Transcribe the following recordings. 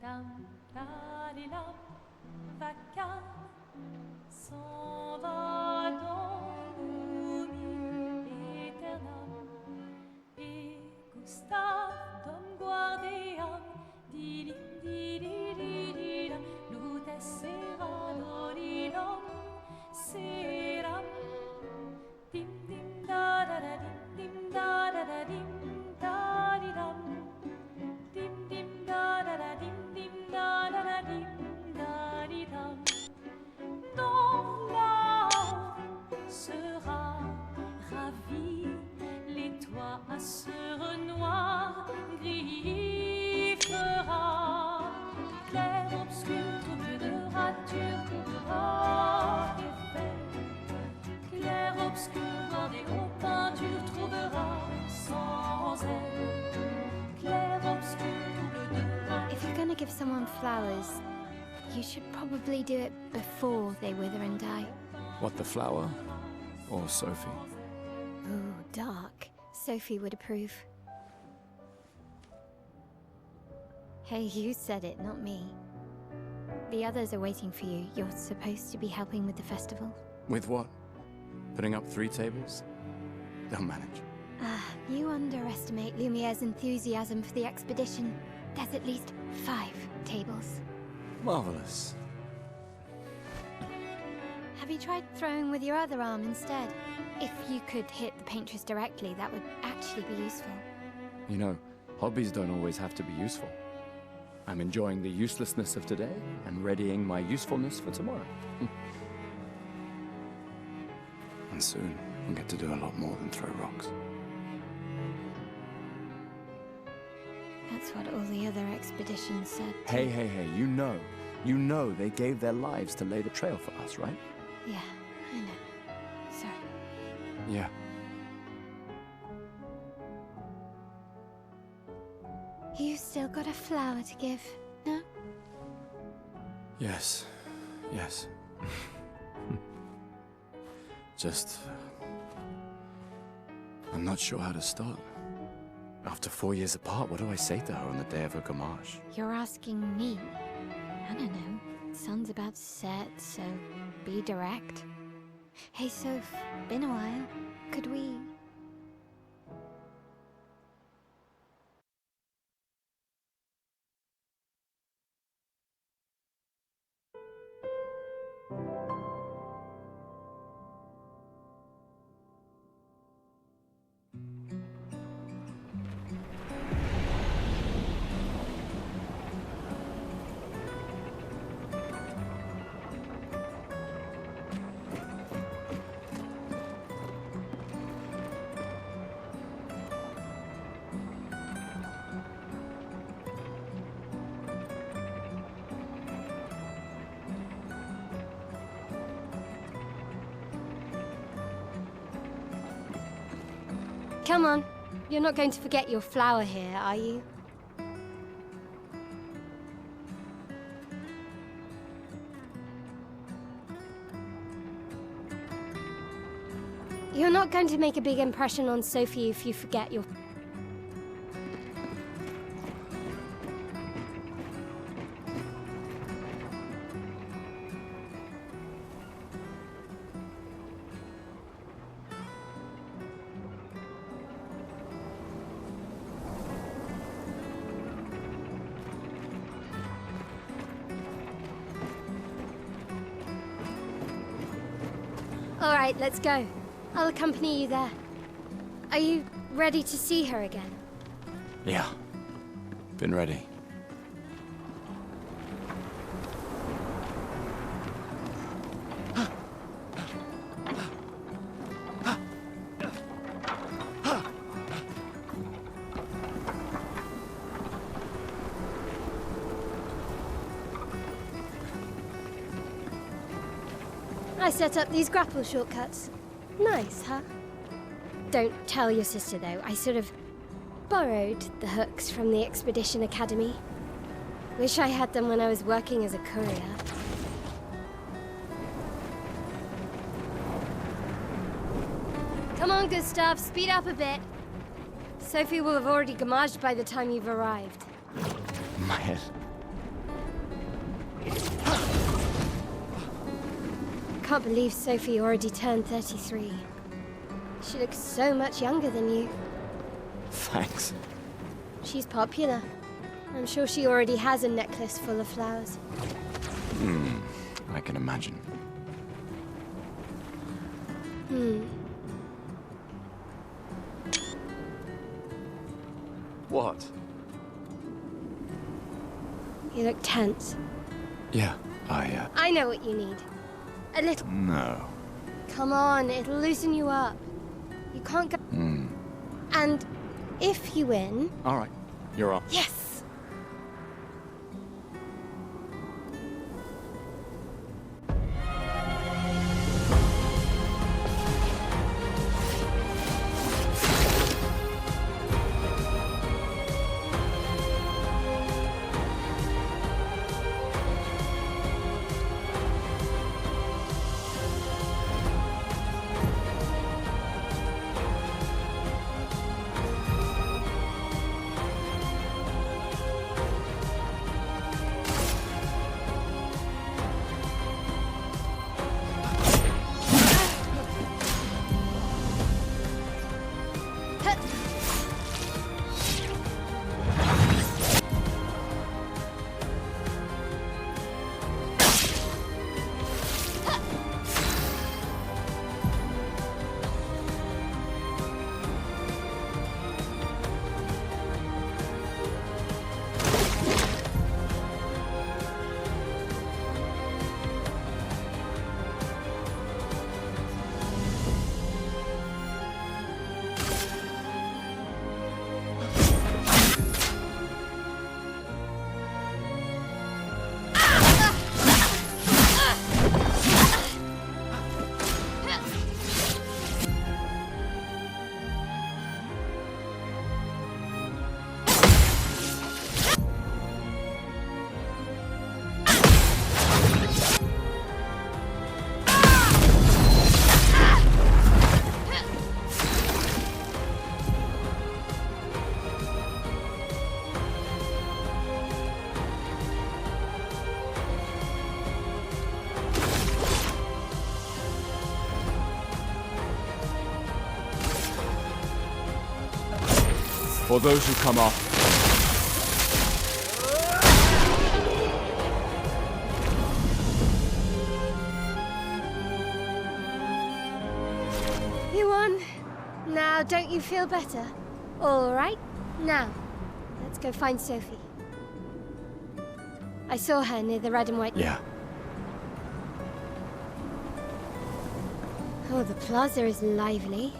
dam, dalilam, vaca, s'en va dans l'oubli éternel. Et Gustave, Dom Guardiam, dilim, dilililila, ludes sera dolilom, seram, dim dim da da da dim da da da dim da di dam, dim dim da da da dim da da da dim da di dam. Dans là-haut sera ravi, les toits à sœur noir gris fera, clair obscur trouble de rature trouvera effet, clair obscur bordé aux peintures trouvera sans elle, clair obscur trouble de rature. If you're gonna give someone flowers, you should probably do it before they wither and die. What, the flower? Or Sophie? Ooh, dark. Sophie would approve. Hey, you said it, not me. The others are waiting for you. You're supposed to be helping with the festival. With what? Putting up 3 tables? They'll manage. You underestimate Lumiere's enthusiasm for the expedition. There's at least 5 tables. Marvelous. Have you tried throwing with your other arm instead? If you could hit the paintress directly, that would actually be useful. You know, hobbies don't always have to be useful. I'm enjoying the uselessness of today and readying my usefulness for tomorrow. And soon, I'll get to do a lot more than throw rocks. That's what all the other expeditions said. Hey, you know they gave their lives to lay the trail for us, right? Yeah, I know. Sorry. Yeah. You still got a flower to give, no? Yes. Just... I'm not sure how to start. After 4 years apart, what do I say to her on the day of her gamage? You're asking me? I don't know. Sun's about to set, so be direct. Hey, Soph, been a while. Could we... Come on. You're not going to forget your flower here, are you? You're not going to make a big impression on Sophie if you forget your... All right, let's go. I'll accompany you there. Are you ready to see her again? Yeah. Been ready. I set up these grapple shortcuts. Nice, huh? Don't tell your sister, though. I sort of borrowed the hooks from the Expedition Academy. Wish I had them when I was working as a courier. Come on, Gustav, speed up a bit. Sophie will have already gamaged by the time you've arrived. My head. can't believe Sophie already turned 33. She looks so much younger than you. Thanks. She's popular. I'm sure she already has a necklace full of flowers. I can imagine. What? You look tense. Yeah, I know what you need. A little. No. Come on, it'll loosen you up. You can't go. And if you win. Alright, you're off. Yes! For those who come off. You won. Now, don't you feel better? All right. Now, let's go find Sophie. I saw her near the red and white. Yeah. Oh, the plaza is lively.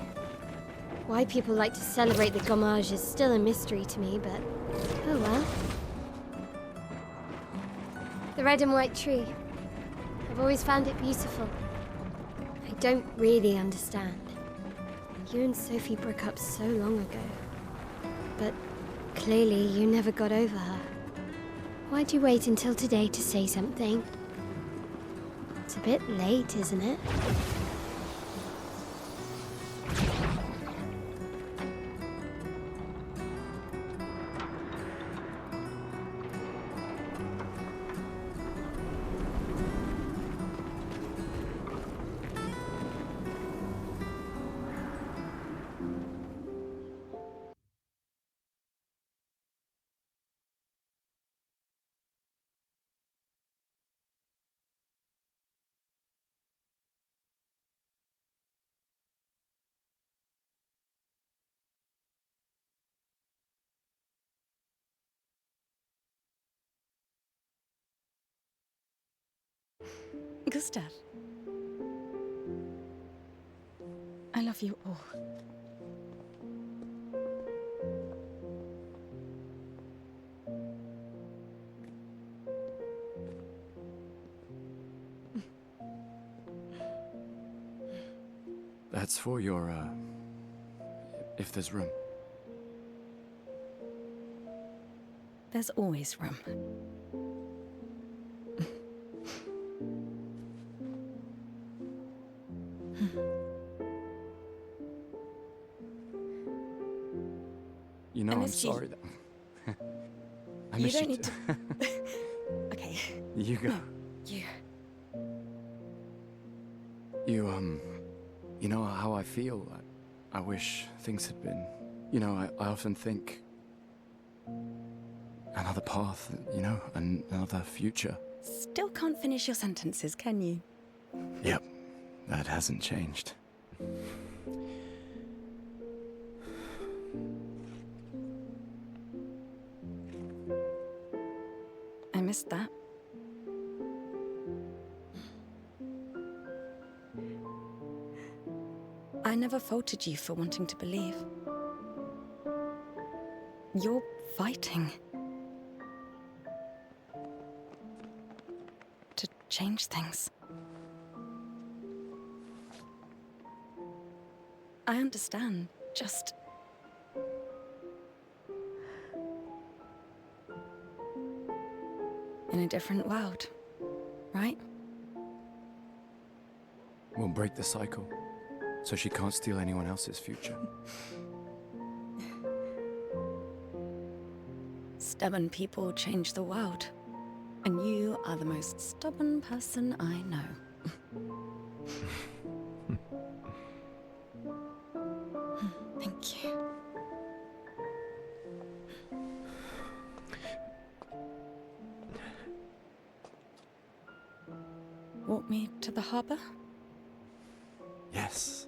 Why people like to celebrate the Gommage is still a mystery to me, but oh well. The red and white tree. I've always found it beautiful. I don't really understand. You and Sophie broke up so long ago. But clearly you never got over her. Why'd you wait until today to say something? It's a bit late, isn't it? Gustav. I love you all. That's for your, if there's room. There's always room. You know, I I'm missed you. sorry that... I You missed don't you need too. to... Okay. You go. You. You know how I feel? I wish things had been... You know, I often think... Another path, you know, another future. Still can't finish your sentences, can you? Yep, that hasn't changed. I missed that. I never faulted you for wanting to believe. You're fighting to change things. I understand, just... in a different world, right? We'll break the cycle, so she can't steal anyone else's future. Stubborn people change the world. And you are the most stubborn person I know. Thank you. Walk me to the harbor? Yes.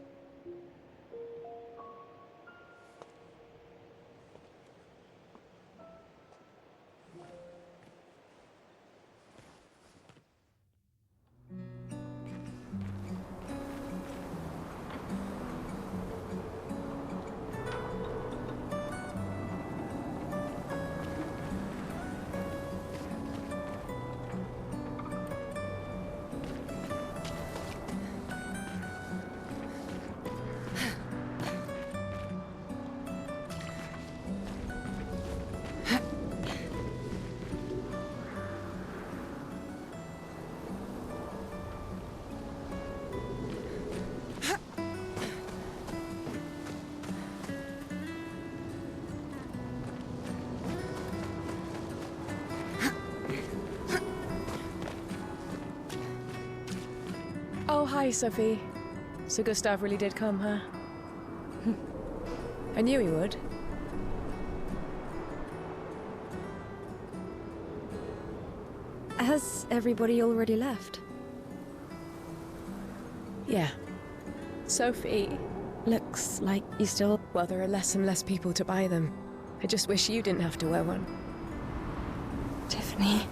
Oh, hi, Sophie. So Gustav really did come, huh? I knew he would. Has everybody already left? Yeah. Sophie. Looks like you still... Well, there are less and less people to buy them. I just wish you didn't have to wear one. Tiffany...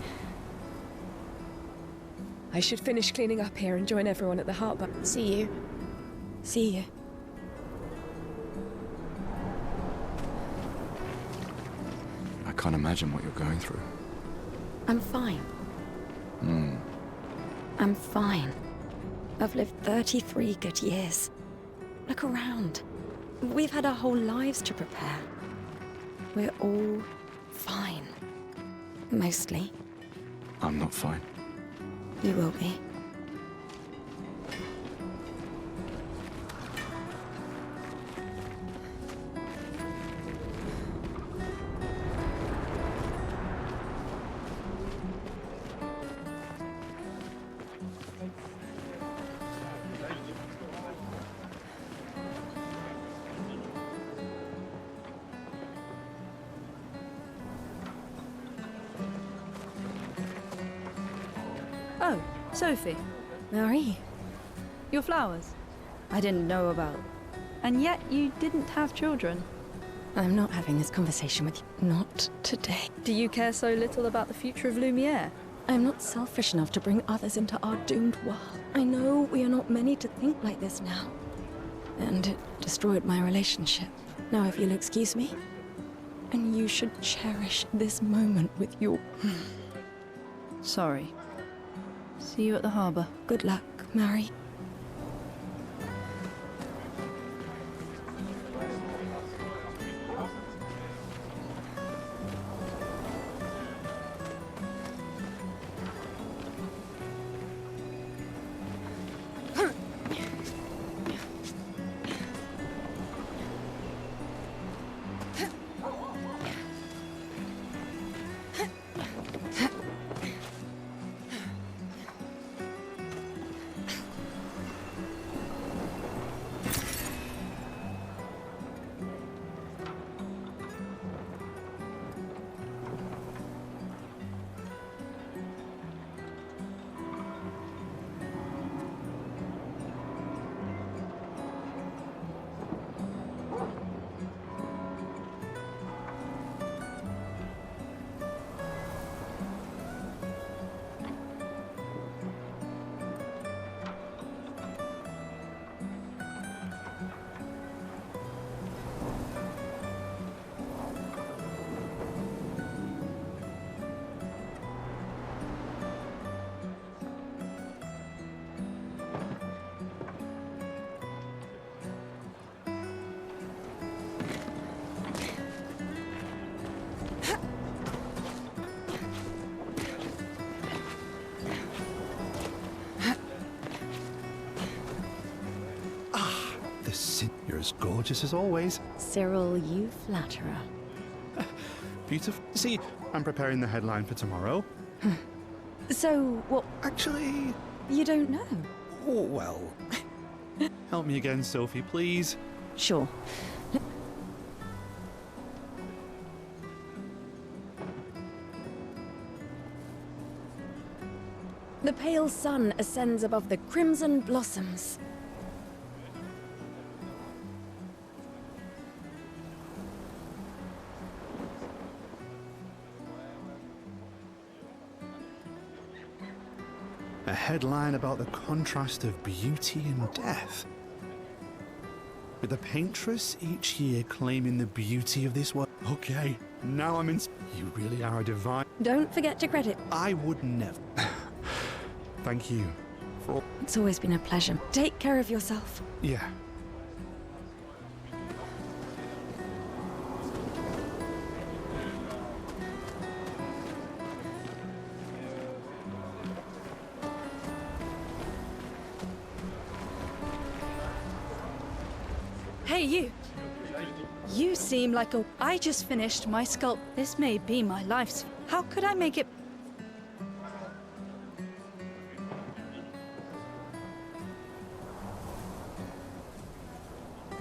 I should finish cleaning up here and join everyone at the harbour. See you. See you. I can't imagine what you're going through. I'm fine. I'm fine. I've lived 33 good years. Look around. We've had our whole lives to prepare. We're all fine. Mostly. I'm not fine. You will be. Oh, Sophie, Marie, your flowers. I didn't know about. And yet you didn't have children. I'm not having this conversation with you. Not today. Do you care so little about the future of Lumiere? I'm not selfish enough to bring others into our doomed world. I know we are not many to think like this now. And it destroyed my relationship. Now, if you'll excuse me, and you should cherish this moment with your... Sorry. See you at the harbour. Good luck, Mary. as gorgeous as always. Cyril, you flatterer. Beautiful. See, I'm preparing the headline for tomorrow. So, what? Actually, You don't know? oh, well. Help me again, Sophie, please. Sure. The pale sun ascends above the crimson blossoms. A headline about the contrast of beauty and death. With the paintress each year claiming the beauty of this world. Okay, now I'm in. You really are a divine. Don't forget to credit. I would never. Thank you for. It's always been a pleasure. Take care of yourself. Yeah. Hey, you! You seem like a... I just finished my sculpt. This may be my life's... How could I make it...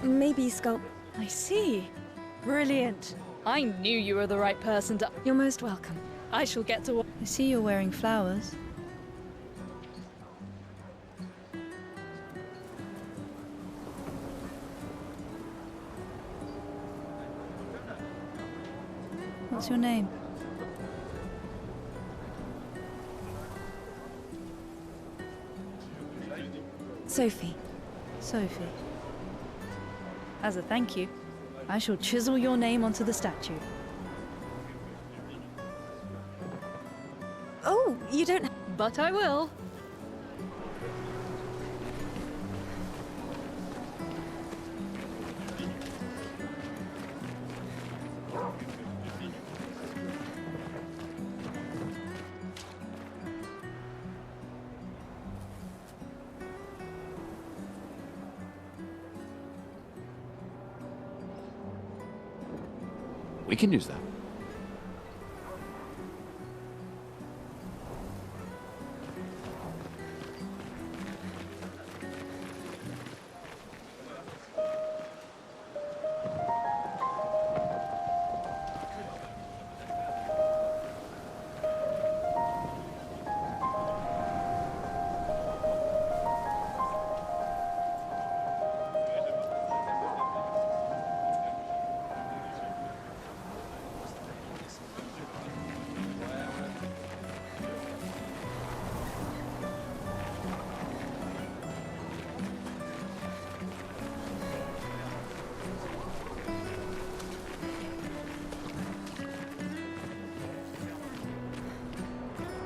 Maybe sculpt. I see. Brilliant. I knew you were the right person to... You're most welcome. I shall get to... I see you're wearing flowers. What's your name? Sophie. Sophie. As a thank you, I shall chisel your name onto the statue. Oh, you don't... But I will. We can use that.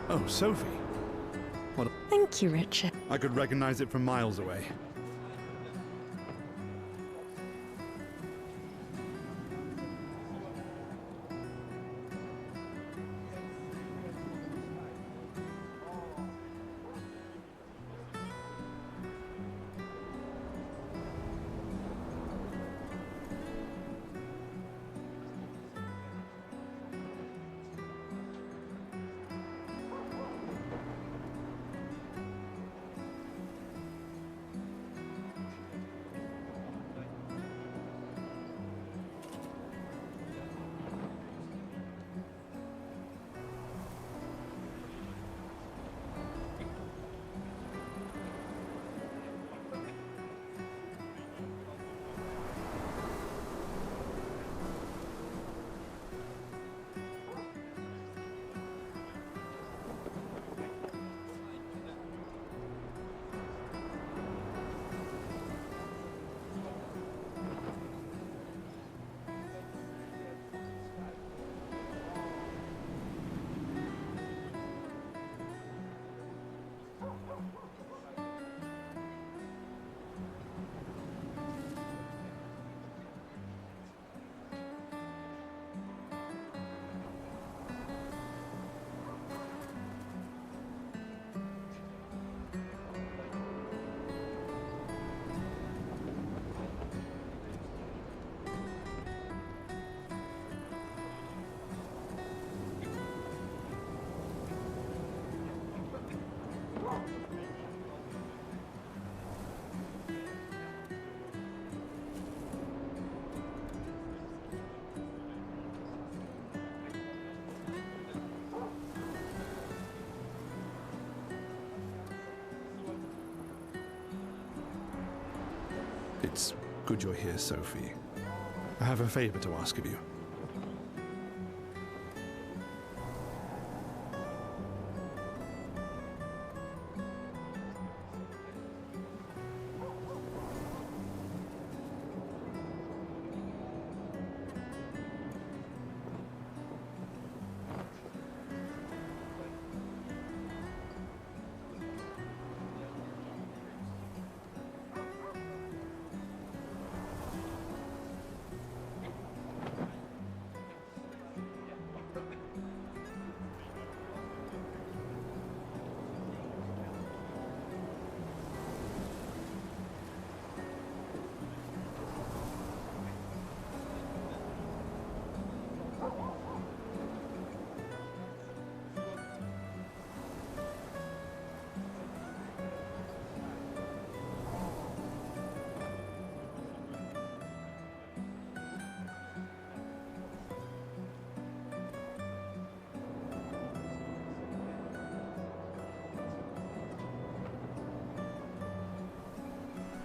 Oh, Sophie. What? Thank you, Richard. I could recognize it from miles away. It's good you're here, Sophie. I have a favor to ask of you.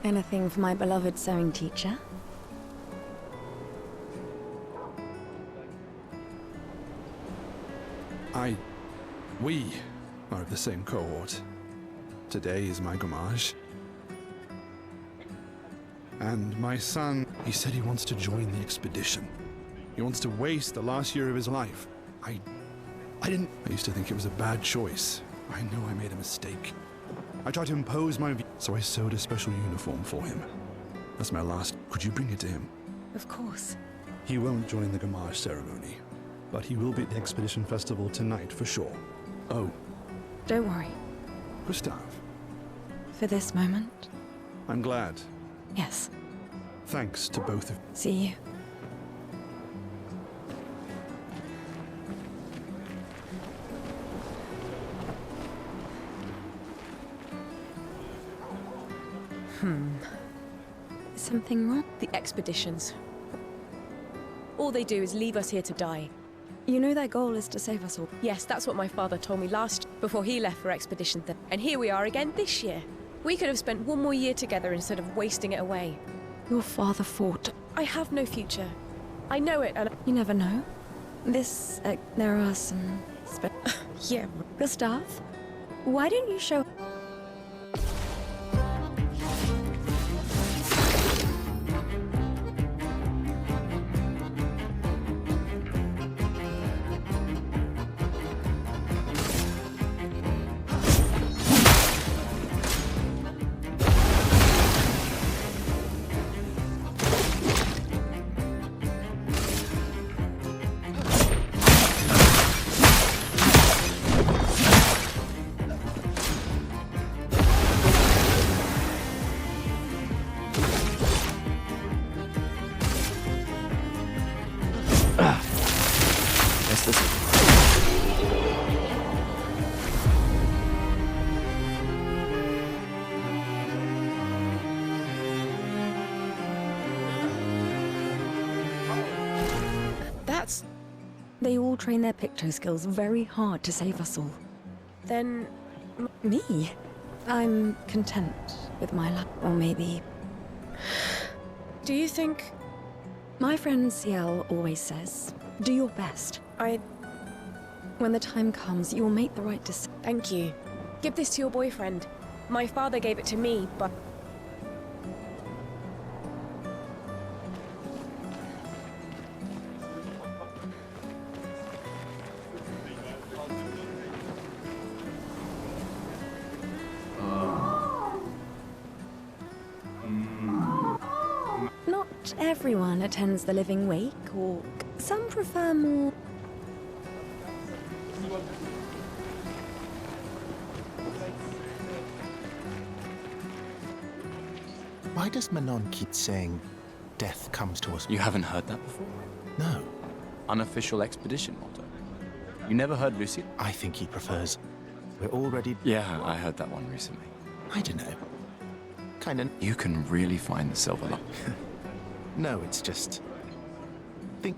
Anything for my beloved sewing teacher? We are of the same cohort. Today is my gommage. And my son, he said he wants to join the expedition. He wants to waste the last year of his life. I used to think it was a bad choice. I know I made a mistake. I tried to impose my view, so I sewed a special uniform for him. That's my last. Could you bring it to him? Of course. He won't join the gommage ceremony, but he will be at the Expedition Festival tonight for sure. Oh, Don't worry. Gustav, For this moment, I'm glad. yes. Thanks to both of See you. Something wrong? The expeditions. All they do is leave us here to die. You know their goal is to save us all. Yes, that's what my father told me before he left for expedition. And here we are again this year. We could have spent one more year together instead of wasting it away. Your father fought. I have no future. I know it, and You never know. There are some... yeah. Gustav, why don't you show... Yes, this is. That's... They all train their picto skills very hard to save us all. then... Me? I'm content with my life. Or maybe... Do you think... My friend Ciel always says, do your best. I... When the time comes, you'll make the right decision. Thank you. Give this to your boyfriend. My father gave it to me, but... Not everyone attends the living wake, or some prefer more... Why does Manon keep saying death comes to us? You haven't heard that before? No, Unofficial expedition motto. You never heard Lucy? I think he prefers. We're already... Yeah, I heard that one recently. I don't know. Kinda... You can really find the silver lining. No, it's just... Think...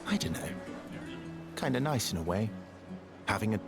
I don't know. Kinda nice in a way. Having a...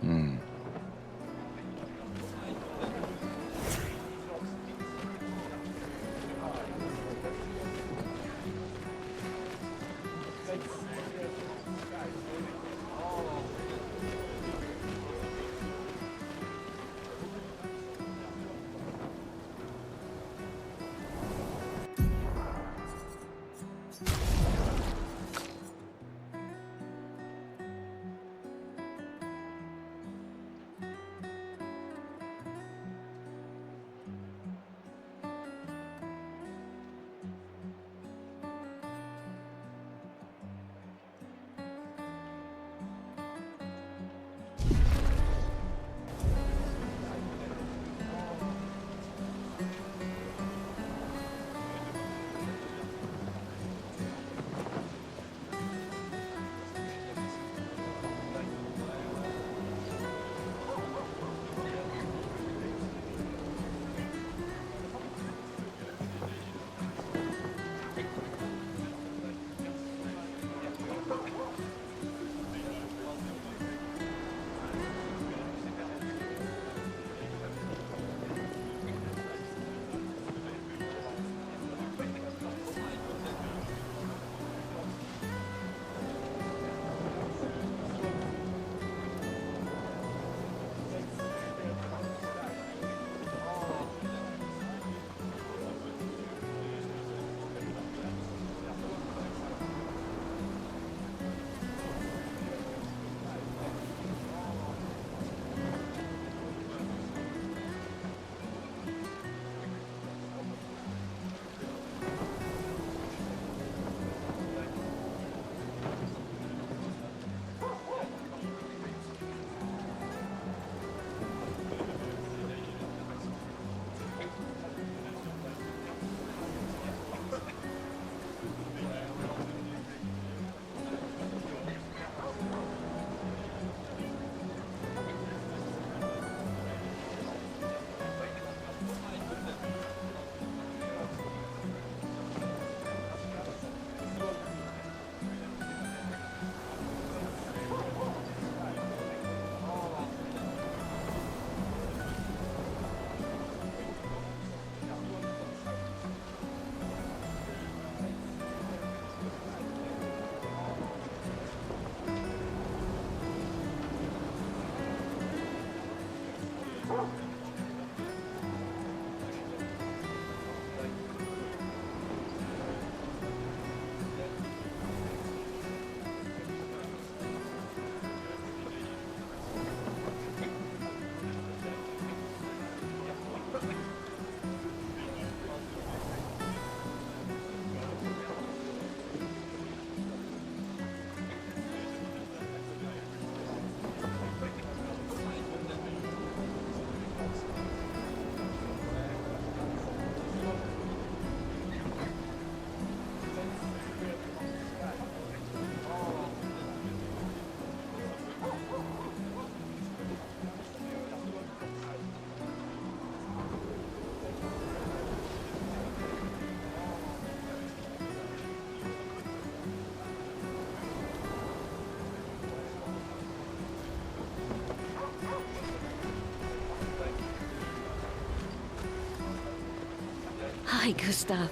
Hi, Gustav.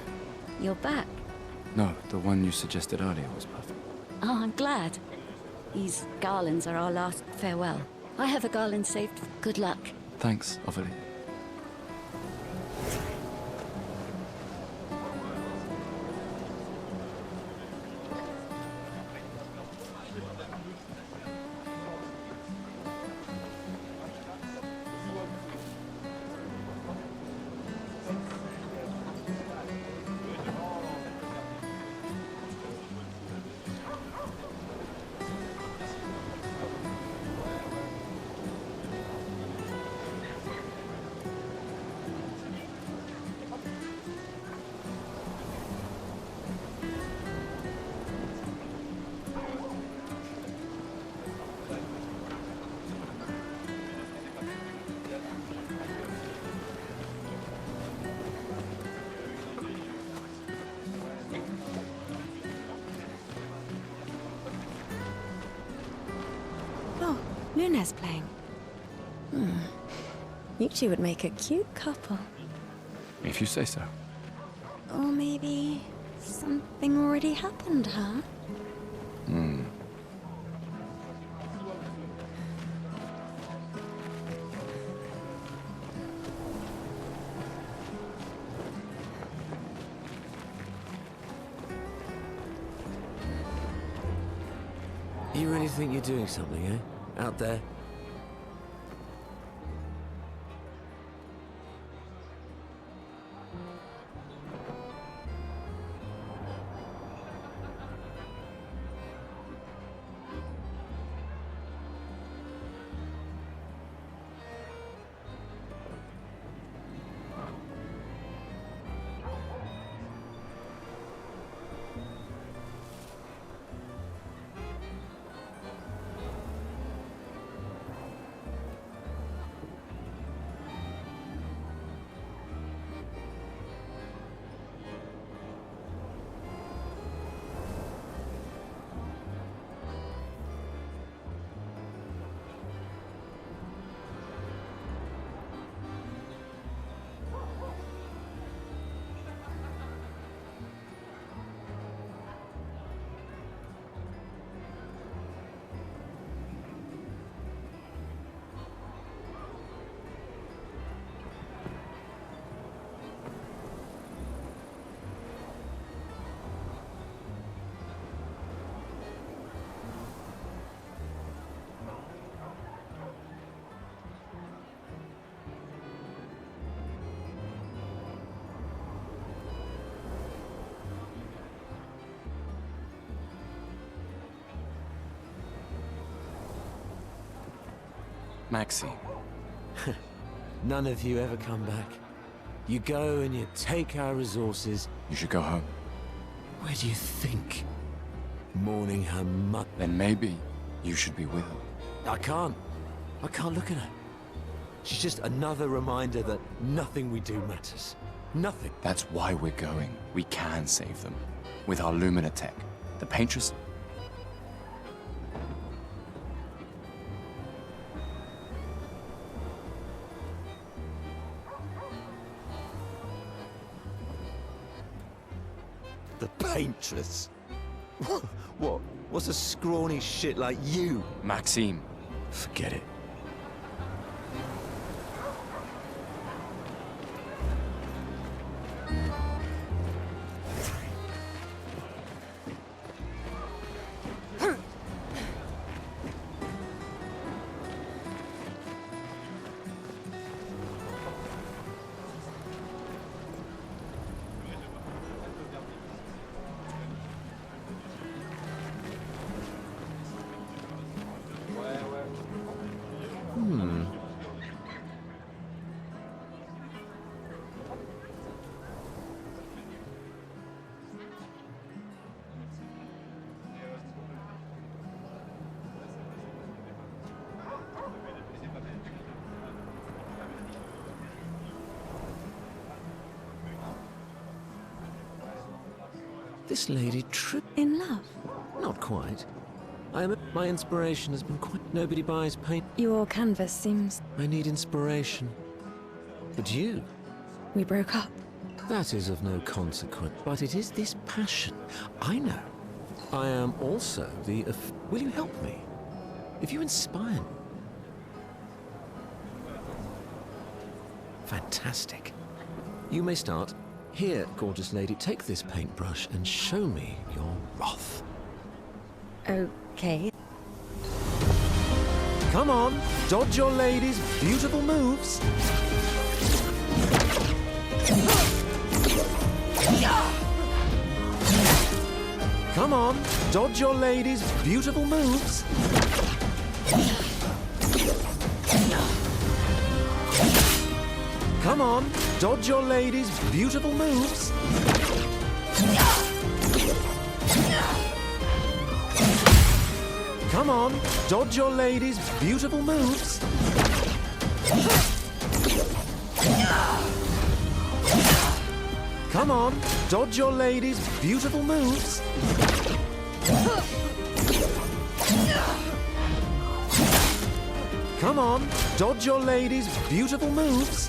You're back. No, the one you suggested earlier was perfect. Oh, I'm glad. These garlands are our last farewell. I have a garland saved. Good luck. Thanks, Ophelia. Oh, Luna's playing. You two would make a cute couple. If you say so. Or maybe something already happened, huh? You really think you're doing something, eh? Out there? Maxine. None of you ever come back. You go and you take our resources. You should go home. Where do you think? Mourning her mother. Then maybe you should be with her. I can't look at her. She's just another reminder that nothing we do matters. Nothing. That's why we're going. We can save them. With our Lumina tech. The Paintress... The Paintress? What? What's a scrawny shit like you? Maxime. Forget it. This lady In love? Not quite. My inspiration has been quite... Nobody buys paint. Your canvas seems... I need inspiration. But you? We broke up. That is of no consequence, but it is this passion. I know. I am also the... Will you help me? If you inspire... Fantastic. You may start. Here, gorgeous lady, take this paintbrush and show me your wrath. Okay. Come on, dodge your lady's beautiful moves. Come on, dodge your lady's beautiful moves. Come on, dodge your lady's beautiful moves. Come on, dodge your lady's beautiful moves. Come on, dodge your lady's beautiful moves. Come on, dodge your lady's beautiful moves.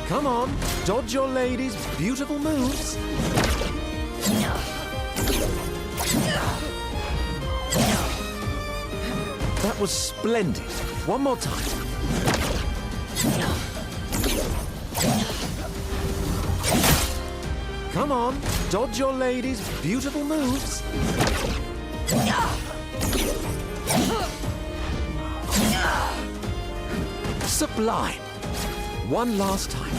Come on, dodge your lady's beautiful moves. That was splendid. One more time. Come on, dodge your lady's beautiful moves. Sublime. One last time.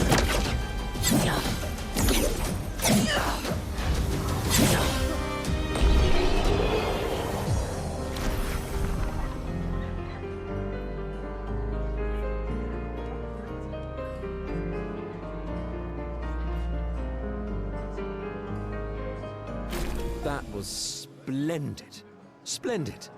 That was splendid. Splendid.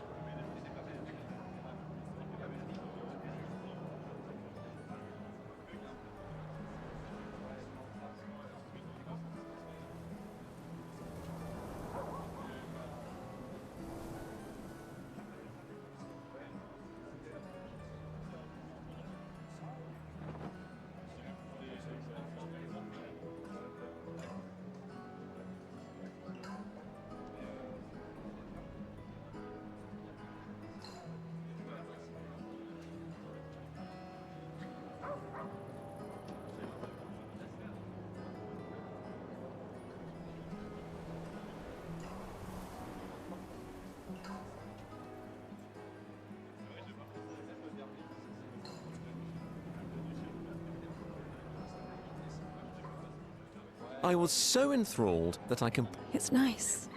I was so enthralled that I can... It's nice.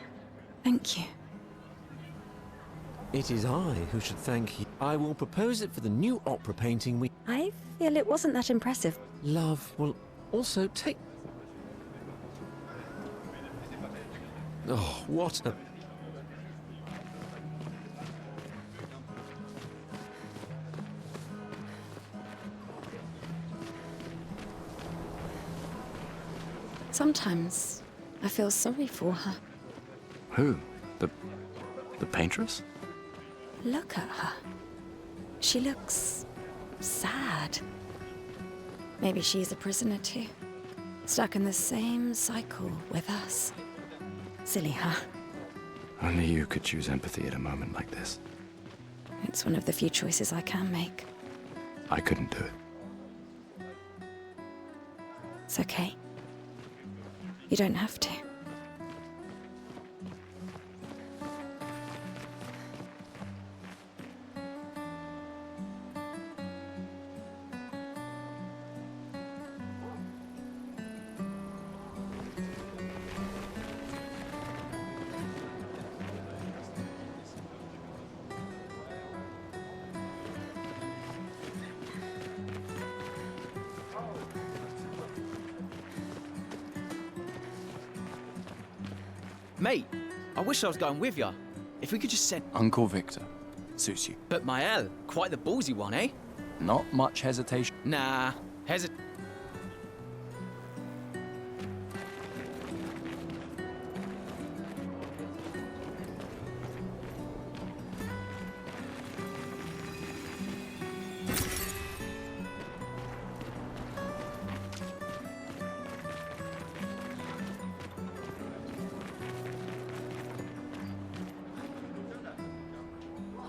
Thank you. It is I who should thank you. I will propose it for the new opera painting we... I feel it wasn't that impressive. Love will also take... Oh, what a... Sometimes I feel sorry for her. Who? The paintress? Look at her. She looks sad. Maybe she's a prisoner too. Stuck in the same cycle with us. Silly her. Only you could choose empathy at a moment like this. It's one of the few choices I can make. I couldn't do it. It's okay. You don't have to. Mate, I wish I was going with you. If we could just send... Uncle Victor. Suits you. But Mael, quite the ballsy one, eh? Not much hesitation. Nah,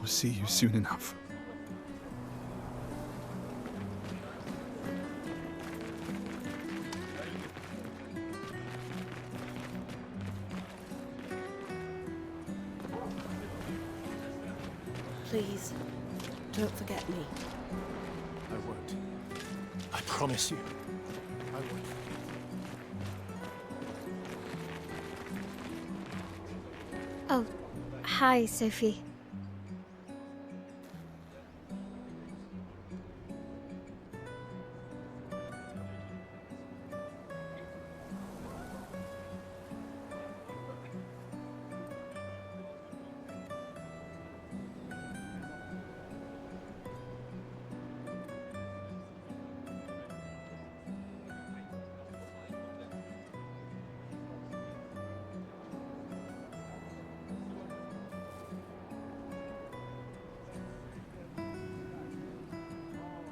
will see you soon enough. Please, don't forget me. I won't. I promise you. I won't. Oh, hi, Sophie.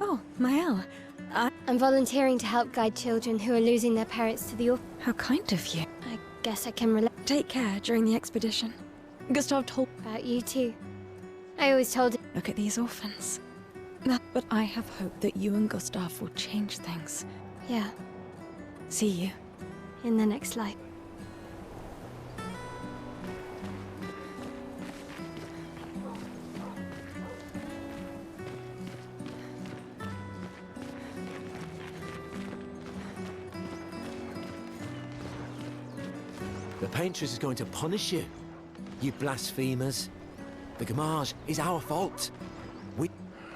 Oh, Mael. I'm volunteering to help guide children who are losing their parents to the orphan. How kind of you. I guess I can relate Take care during the expedition. Gustav told about you too. I always told him. look at these orphans. But I have hope that you and Gustav will change things. Yeah, See you. in the next life. The Paintress is going to punish you. You blasphemers. The Gamage is our fault.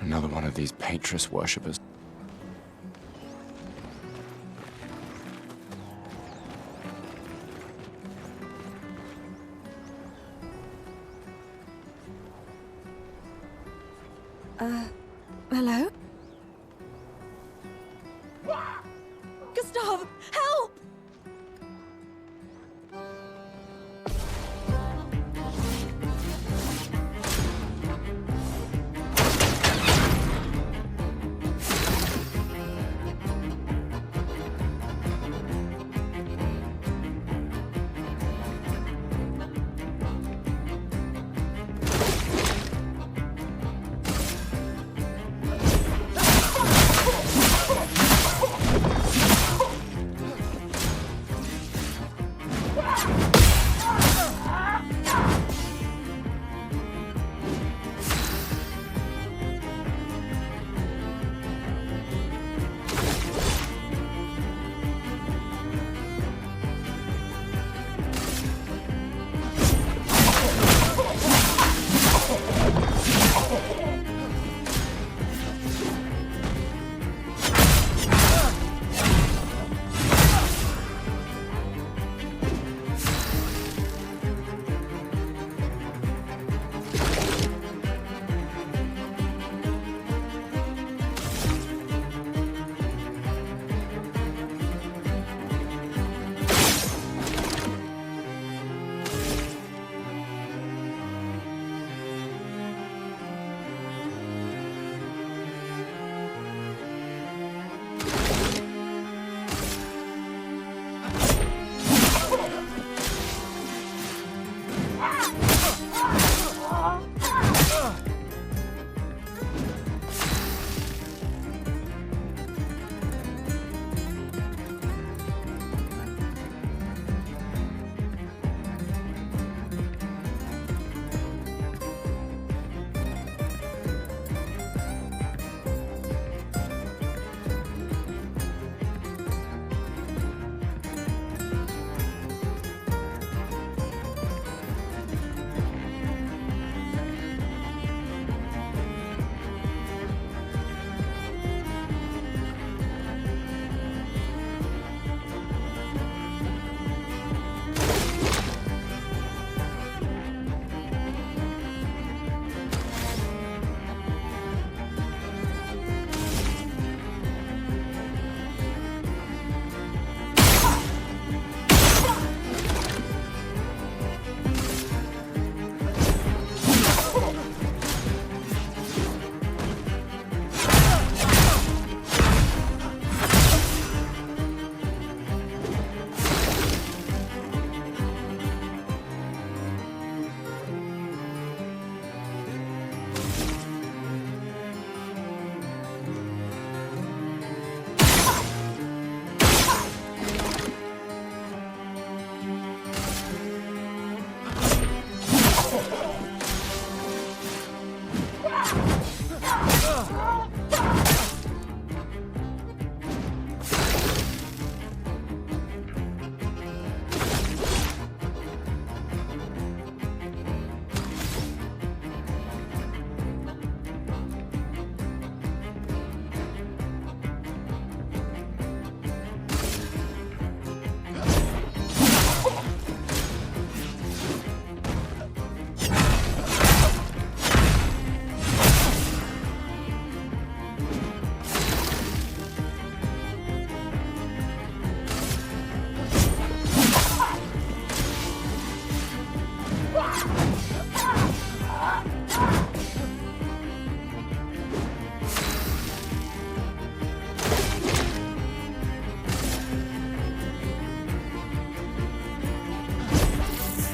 Another one of these Paintress worshippers. Hello? Gustav, help!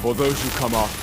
for those who come after.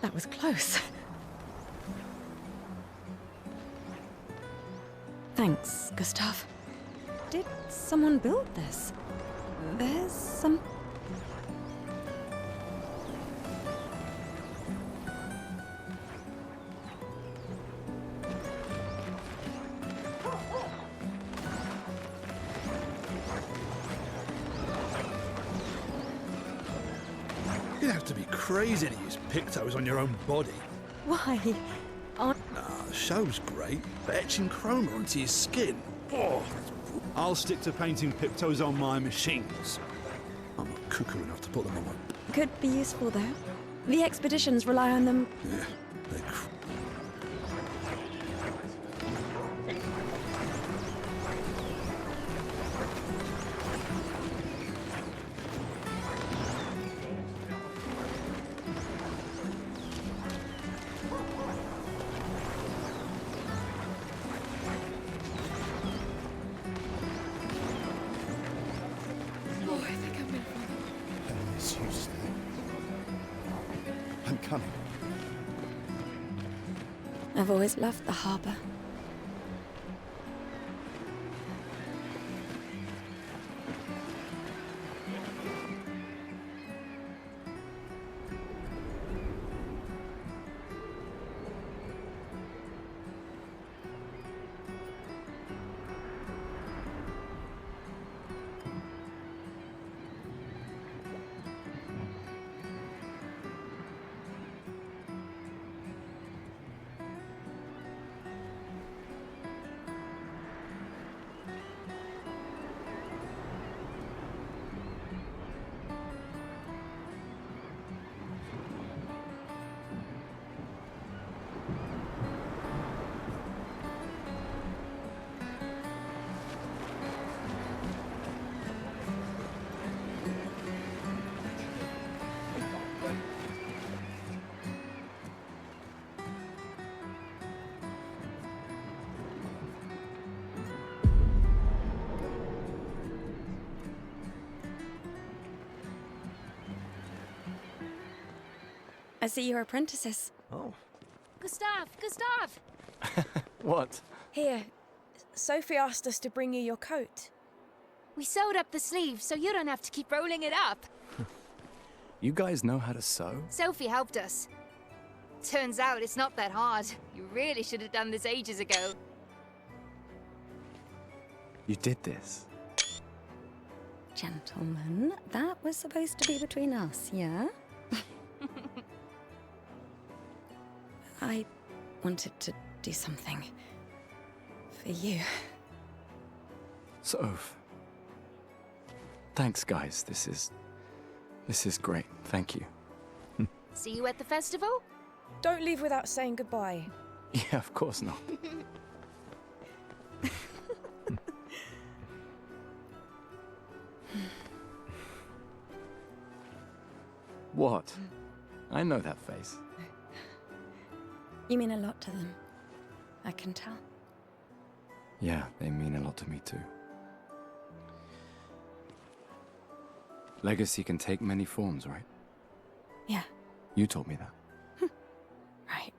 That was close. Thanks, Gustav. Did someone build this? There's some... You'd have to be crazy to use pictos on your own body. Why? Nah, the show's great, but etching chroma onto your skin. Oh, I'll stick to painting pictos on my machines. I'm not cuckoo enough to put them on my... Could be useful, though. The expeditions rely on them. Yeah, they're I'm coming. I've always loved the harbor. I see you're apprentices. Oh. Gustav! Gustav! What? Here, Sophie asked us to bring you your coat. We sewed up the sleeves so you don't have to keep rolling it up. You guys know how to sew? Sophie helped us. Turns out it's not that hard. You really should have done this ages ago. You did this? Gentlemen, that was supposed to be between us, yeah? I wanted to do something for you. Soph. Thanks, guys. This is great. Thank you. See you at the festival? Don't leave without saying goodbye. Yeah, of course not. What? I know that face. You mean a lot to them. I can tell. Yeah, they mean a lot to me too. Legacy can take many forms, right? Yeah. You told me that. Right.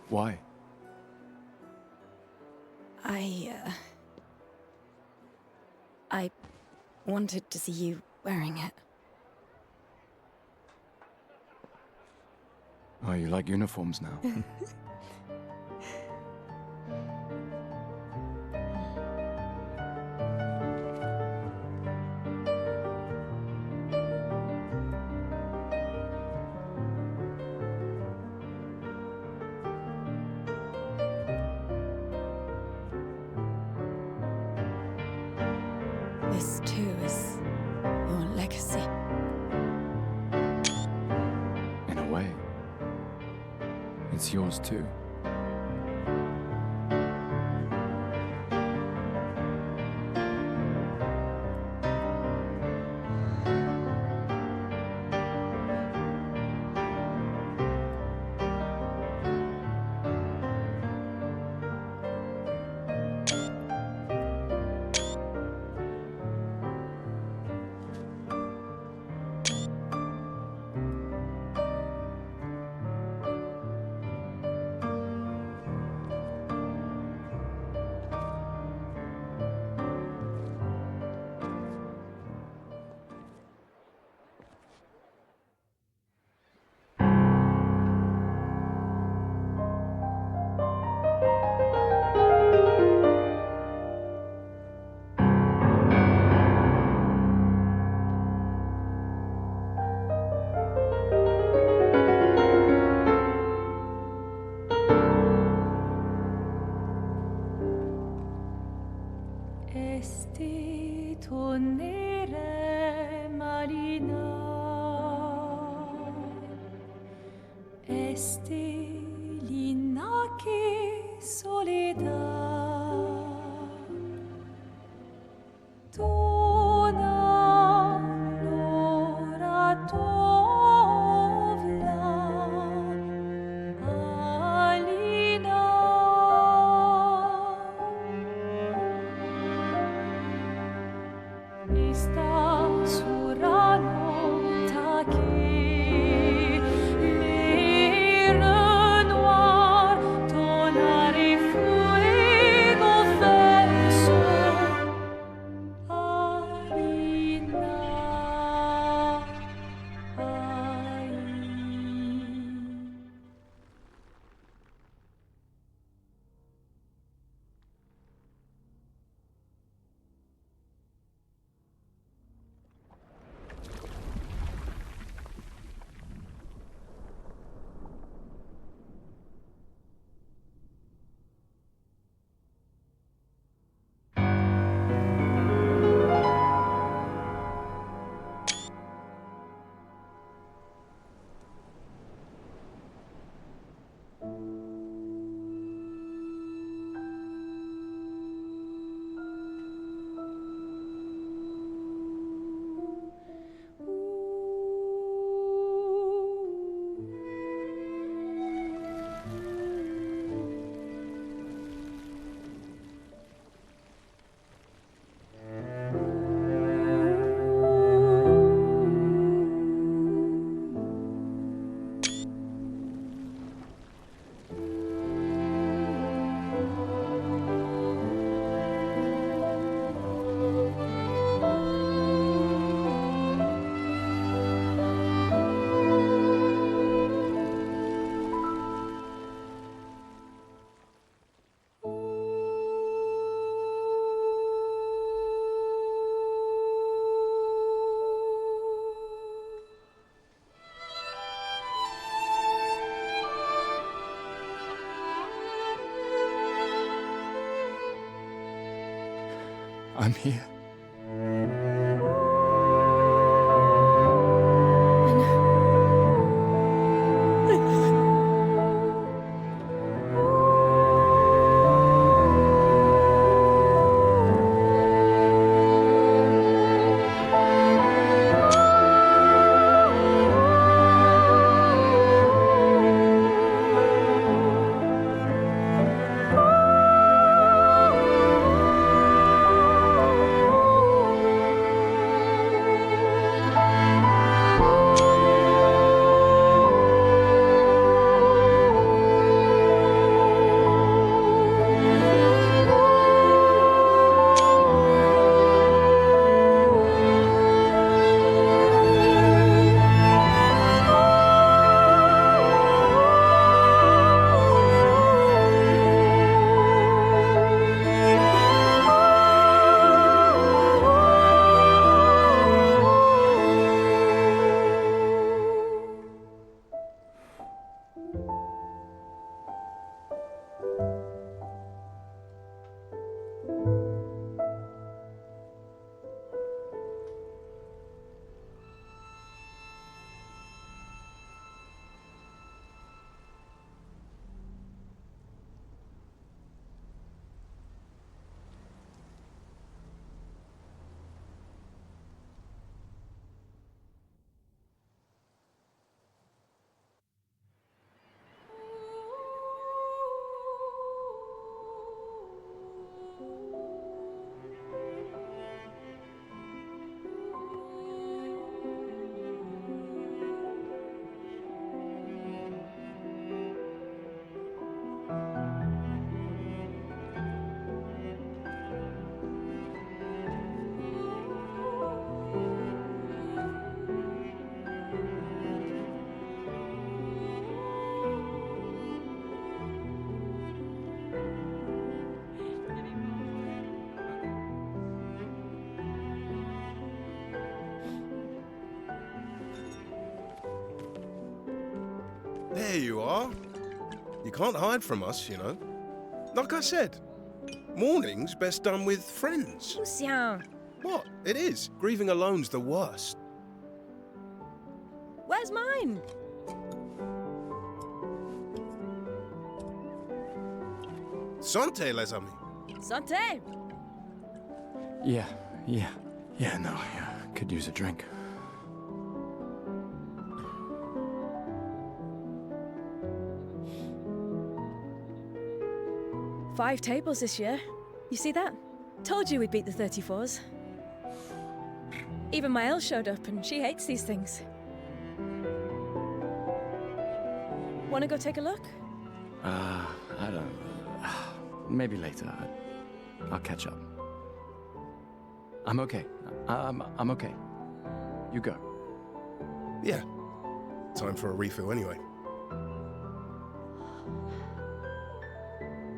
Why? I wanted to see you wearing it. Oh, you like uniforms now? yours too. Esti tornere marina, esti l'inaki soledad, dona l'ora tovla, alina. Esta surano taki, les renoirs, tonare fuego verso, Alina, ai. I'm here. There you are. You can't hide from us, you know. Like I said, mourning's best done with friends. Lucien, What? It is. Grieving alone's the worst. where's mine? Santé, les amis. Santé! Yeah, no, yeah. Could use a drink. Five tables this year. You see that? Told you we'd beat the 34s. Even my Elle showed up, and she hates these things. Wanna go take a look? I don't... Maybe later. I'll catch up. I'm okay. I'm okay. You go. Yeah. Time for a refill anyway.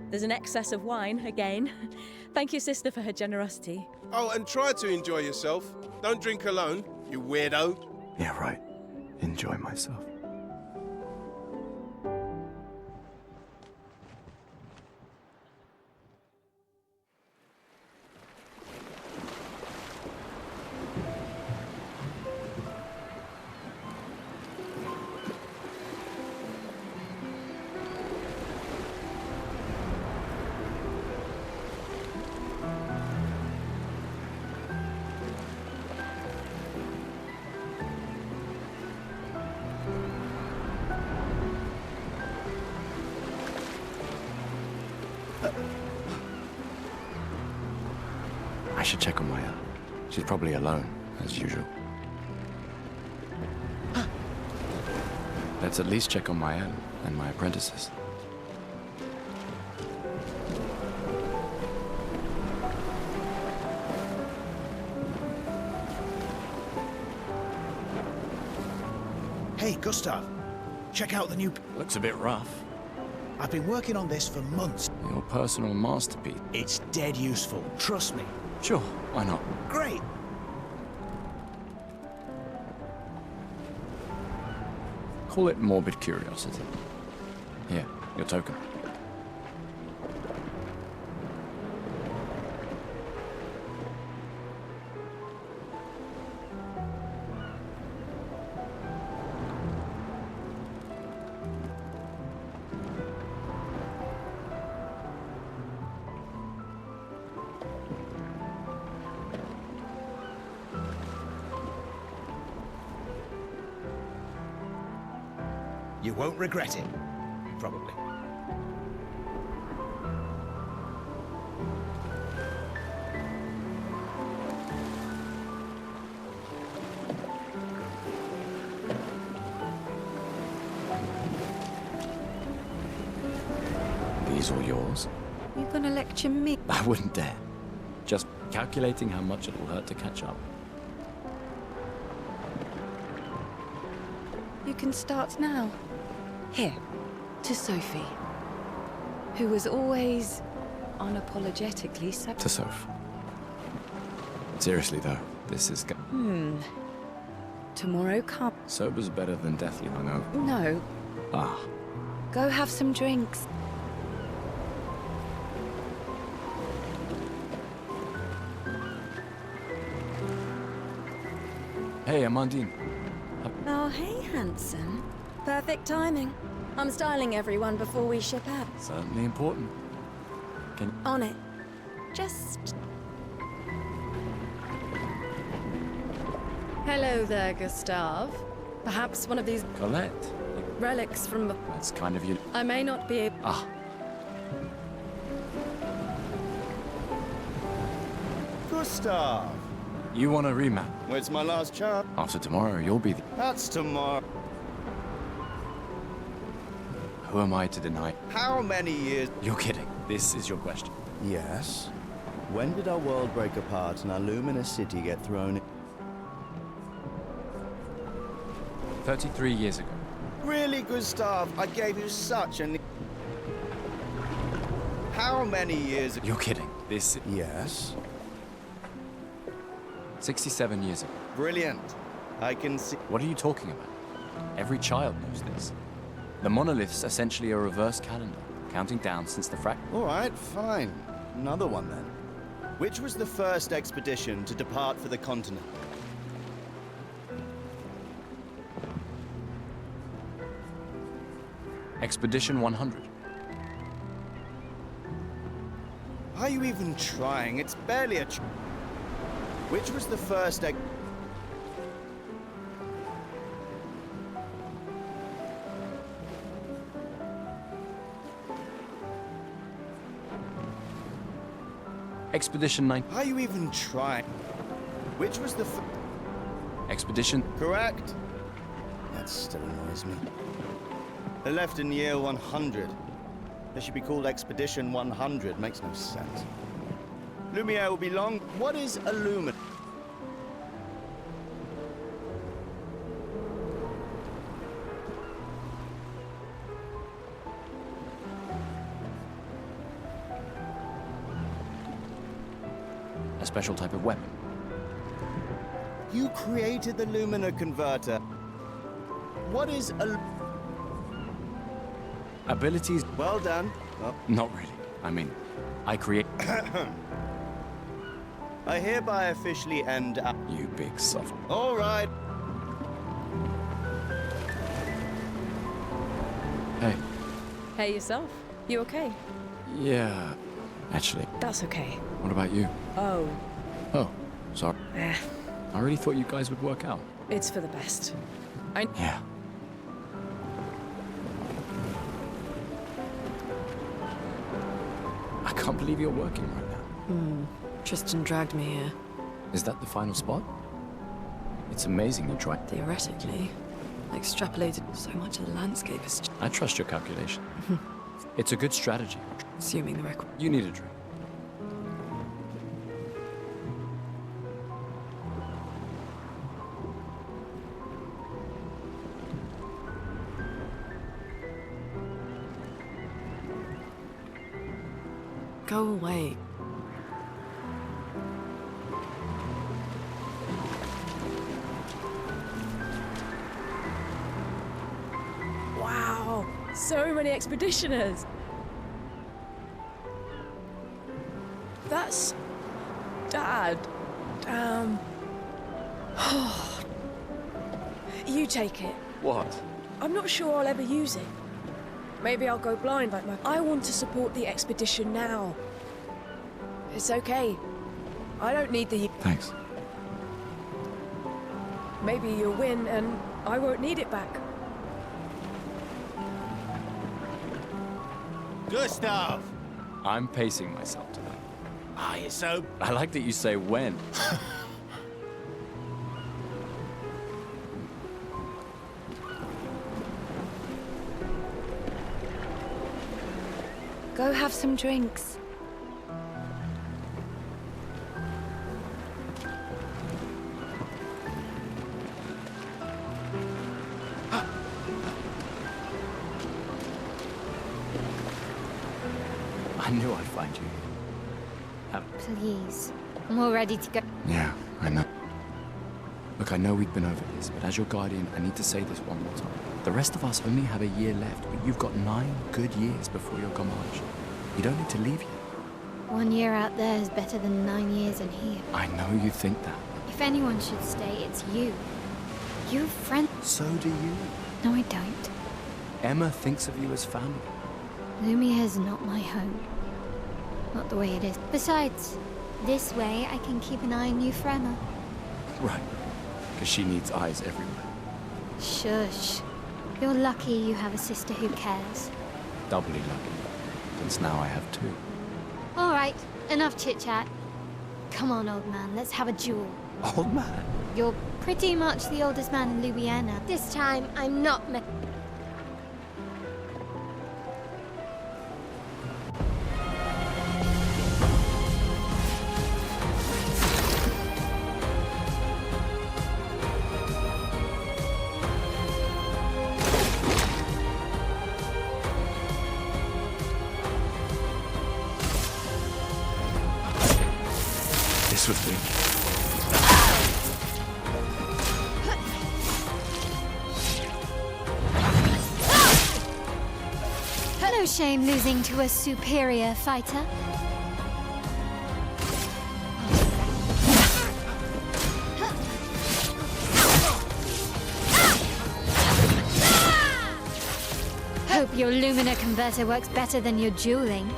There's an excess of wine, again. Thank you, sister, for her generosity. Oh, and try to enjoy yourself. Don't drink alone, you weirdo. Yeah, right. Enjoy myself. I should check on Maya. She's probably alone, as usual. Let's at least check on Maya and my apprentices. Hey, Gustav. Check out the new... Looks a bit rough. I've been working on this for months. Your personal masterpiece. It's dead useful. Trust me. Sure, why not? Great. Call it morbid curiosity. Here, your token. You won't regret it. Probably. These all yours? You gonna lecture me? I wouldn't dare. Just calculating how much it'll hurt to catch up. You can start now. Here, to Sophie, who was always unapologetically so... To Soph. Seriously though, this is... Tomorrow come. Sober's better than deathly hungover. No, Ah, go have some drinks. hey, Amandine. Oh, hey, handsome. Perfect timing. I'm styling everyone before we ship out. Certainly important. Can... On it. Just... Hello there, Gustav. Perhaps one of these Colette. relics from... That's kind of you. I may not be able... Ah. Gustav! You want a remap? Well, it's my last chance. After tomorrow, you'll be the... That's tomorrow. Who am I to deny? How many years? You're kidding. This is your question. Yes. When did our world break apart and our luminous city get thrown in? 33 years ago. Really, Gustav? I gave you such an... How many years ago? You're kidding. This... Yes. 67 years ago. Brilliant. I can see... What are you talking about? Every child knows this. The monolith's essentially a reverse calendar, counting down since the frac. All right, fine. Another one then. Which was the first expedition to depart for the continent? Expedition 100. Are you even trying? It's barely a Which was the first Expedition 9. Are you even trying? Which was the Expedition. Correct. That still annoys me. They left in year 100. They should be called Expedition 100. Makes no sense. Lumiere will be long. What is a lumen? A special type of weapon. You created the Lumina converter. What is a... Abilities. Well done. Oh. Not really. I mean, I create. I hereby officially end up. You big soft. All right. Hey. Hey, yourself. You okay? Yeah. Actually. That's okay. What about you? Oh. Oh, sorry. Eh, I really thought you guys would work out. it's for the best. Yeah. I can't believe you're working right now. Tristan dragged me here. Is that the final spot? It's amazing you tried. Theoretically, I extrapolated so much of the landscape is I trust your calculation. It's a good strategy. assuming the record. You need a drink. Go away. Wow, so many expeditioners. That's Dad. Damn. You take it. What? I'm not sure I'll ever use it. Maybe I'll go blind like my... I want to support the expedition now. It's okay. I don't need the... Thanks. Maybe you'll win and I won't need it back. Gustav! I'm pacing myself tonight. Are you so... I like that you say when. Go have some drinks. I knew I'd find you. Please. I'm all ready to go. Yeah, I know. Look, I know we've been over this, but as your guardian, I need to say this one more time. The rest of us only have a year left, but you've got 9 good years before your Gamage. You don't need to leave yet. 1 year out there is better than 9 years in here. I know you think that. If anyone should stay, it's you. You're a friend. So do you. No, I don't. Emma thinks of you as family. Lumiere's not my home. Not the way it is. Besides, this way I can keep an eye on you for Emma. Right. Because she needs eyes everywhere. Shush. You're lucky you have a sister who cares. Doubly lucky. Since now I have 2. All right, enough chit-chat. Come on, old man, let's have a duel. Old man? You're pretty much the oldest man in Lubiana. This time, I'm not This was me. Shame losing to a superior fighter. Hope your Lumina converter works better than your dueling.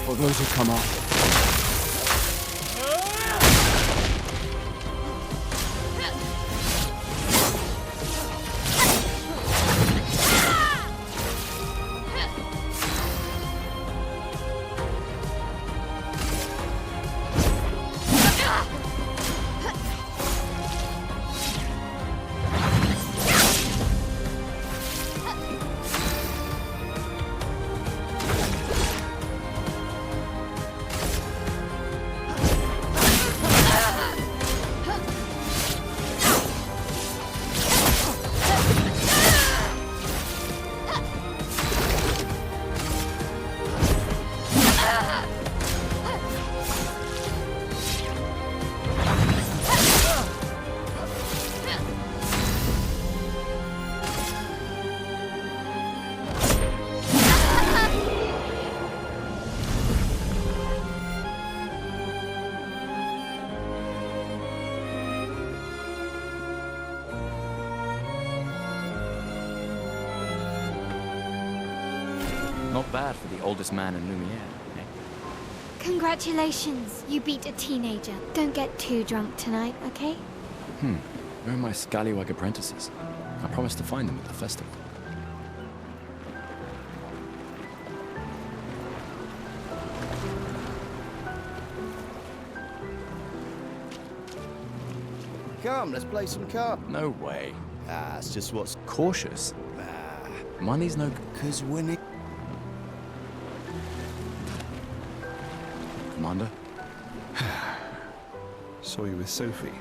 For those who come up. Not bad for the oldest man in Lumiere, eh? Congratulations, you beat a teenager. Don't get too drunk tonight, okay? Where are my scallywag apprentices? I promised to find them at the festival. Come, let's play some cards. No way. Ah, it's just what's Cautious. Money's no good. Because winning. Commander? Saw you with Sophie.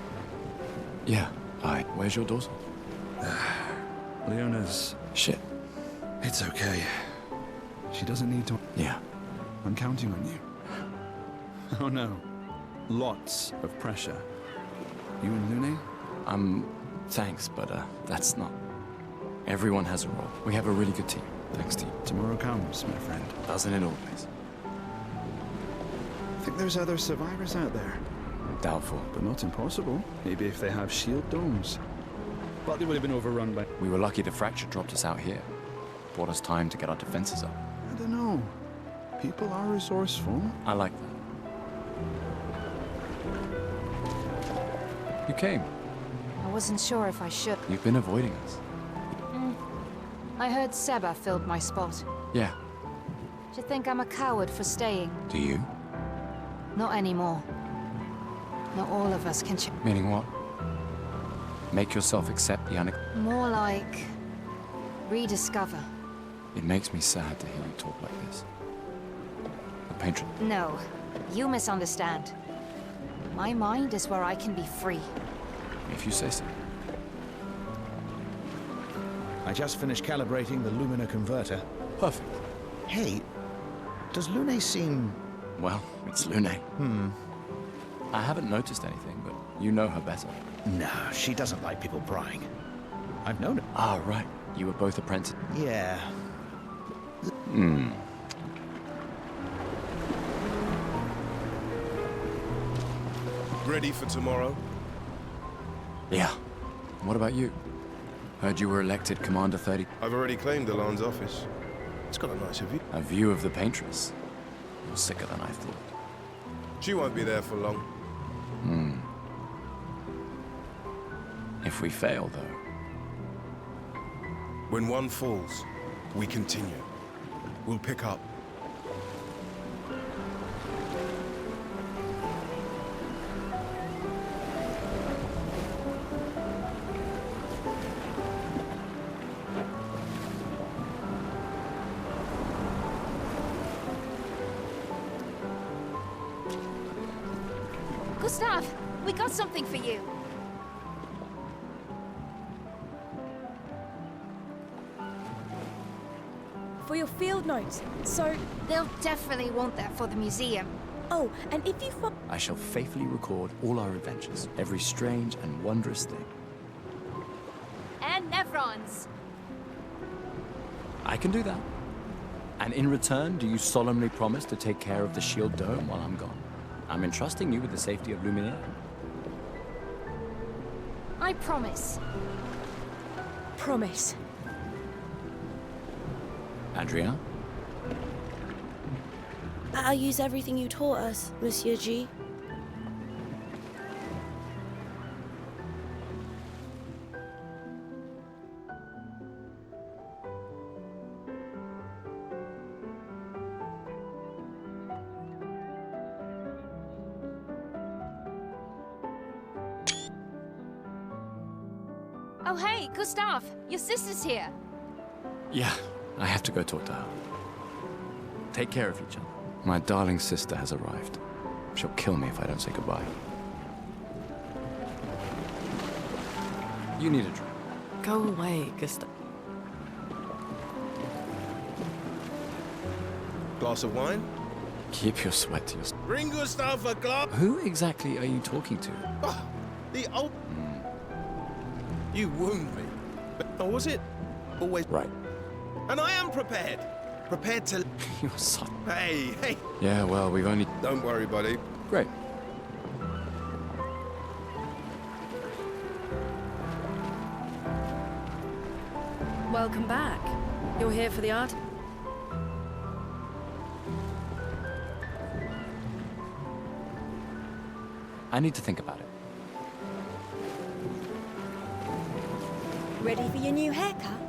Yeah, where's your daughter? Leona's... Shit. It's okay. She doesn't need to... Yeah. I'm counting on you. Oh no. Lots of pressure. You and Lune? Thanks, but that's not... Everyone has a role. We have a really good team, thanks to you. Tomorrow comes, my friend. Doesn't it always? Think there's other survivors out there? Doubtful. But not impossible. Maybe if they have shield domes. But they would have been overrun by... We were lucky the fracture dropped us out here. Bought us time to get our defenses up. I don't know. People are resourceful. I like that. You came. I wasn't sure if I should. You've been avoiding us. I heard Seba filled my spot. Yeah. Do you think I'm a coward for staying? Do you? Not anymore. Not all of us can Meaning what? Make yourself accept the More like... rediscover. It makes me sad to hear you talk like this. The patron... No, you misunderstand. My mind is where I can be free. If you say so. I just finished calibrating the Lumina converter. Perfect. Hey, does Lune seem... Well, it's Lune. I haven't noticed anything, but you know her better. No, she doesn't like people prying. I've known her. Ah, right. You were both apprentices. Yeah. Ready for tomorrow? Yeah. What about you? Heard you were elected Commander 30. I've already claimed Alon's office. It's got a nice view. A view of the Paintress. You're sicker than I thought. She won't be there for long. If we fail, though. When one falls, we continue. We'll pick up. Gustav, we got something for you. For your field notes, so... They'll definitely want that for the museum. Oh, and if you I shall faithfully record all our adventures, every strange and wondrous thing. And Nevrons. I can do that. And in return, do you solemnly promise to take care of the Shield Dome while I'm gone? I'm entrusting you with the safety of Luminaire. I promise. Promise. Adrien? I'll use everything you taught us, Monsieur G. Oh hey, Gustav, your sister's here. Yeah, I have to go talk to her. Take care of each other. My darling sister has arrived. She'll kill me if I don't say goodbye. You need a drink. Go away, Gustav. Glass of wine? Keep your sweat to yourself. Bring Gustav a glass. Who exactly are you talking to? Oh, the old... You wound me. Or was it always... Right. And I am prepared. Prepared to... You're so... Hey. Yeah, well, we've only... Don't worry, buddy. Great. Welcome back. You're here for the art? I need to think about it. Ready for your new haircut?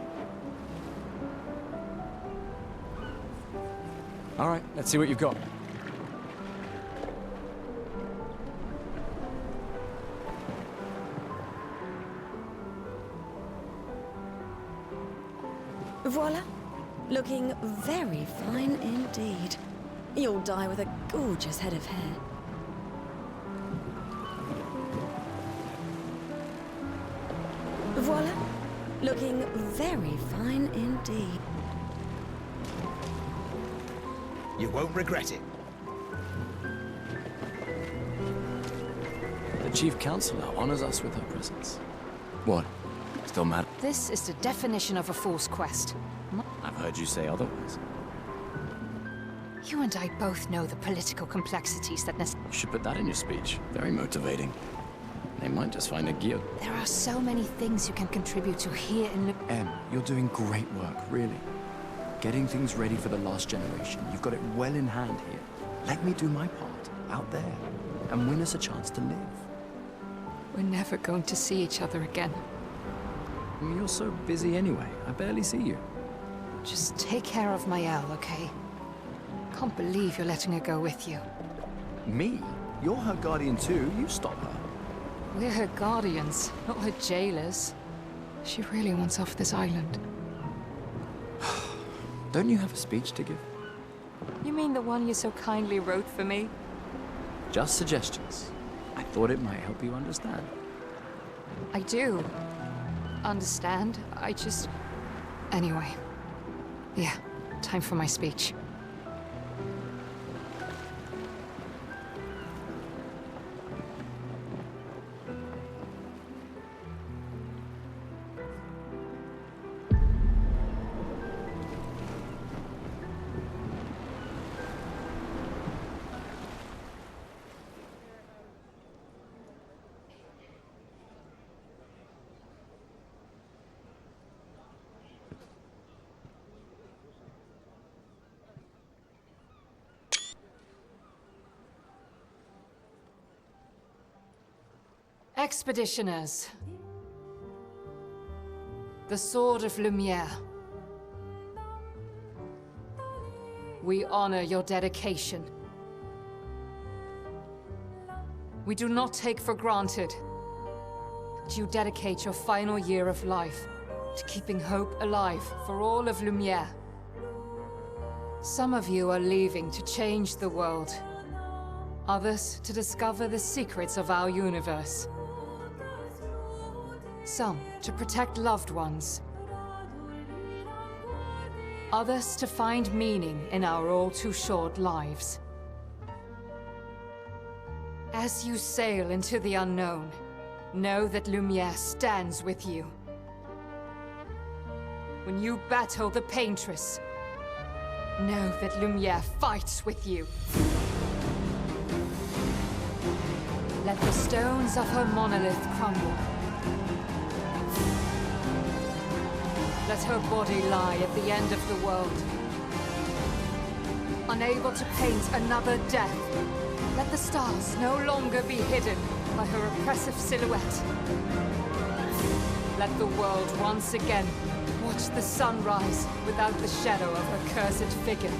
All right, let's see what you've got. Voila. Looking very fine indeed. You'll die with a gorgeous head of hair. Voila. Looking very fine indeed. You won't regret it. The Chief Counselor honors us with her presence. What? Still mad? This is the definition of a forced quest. I've heard you say otherwise. You and I both know the political complexities that You should put that in your speech. Very motivating. They might just find a gear. There are so many things you can contribute to here in Em, you're doing great work, really. Getting things ready for the last generation. You've got it well in hand here. Let me do my part, out there, and win us a chance to live. We're never going to see each other again. I mean, you're so busy anyway. I barely see you. Just take care of Maëlle, okay? Can't believe you're letting her go with you. Me? You're her guardian too. You stop her. We're her guardians, not her jailers. She really wants off this island. Don't you have a speech to give? You mean the one you so kindly wrote for me? Just suggestions. I thought it might help you understand. I do. Understand? I just... Anyway. Yeah, time for my speech. Expeditioners, The Sword of Lumiere. We honor your dedication. We do not take for granted that you dedicate your final year of life to keeping hope alive for all of Lumiere. Some of you are leaving to change the world. Others to discover the secrets of our universe. Some to protect loved ones. Others to find meaning in our all too short lives. As you sail into the unknown, know that Lumiere stands with you. When you battle the Paintress, know that Lumiere fights with you. Let the stones of her monolith crumble. Let her body lie at the end of the world. Unable to paint another death, let the stars no longer be hidden by her oppressive silhouette. Let the world once again watch the sun rise without the shadow of her cursed figure.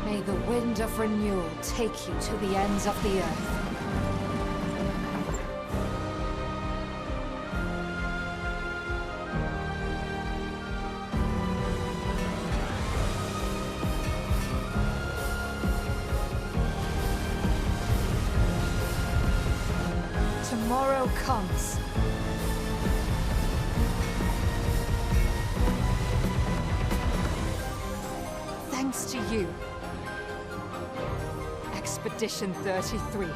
May the wind of renewal take you to the ends of the earth. Tomorrow comes. Thanks to you. Expedition 33.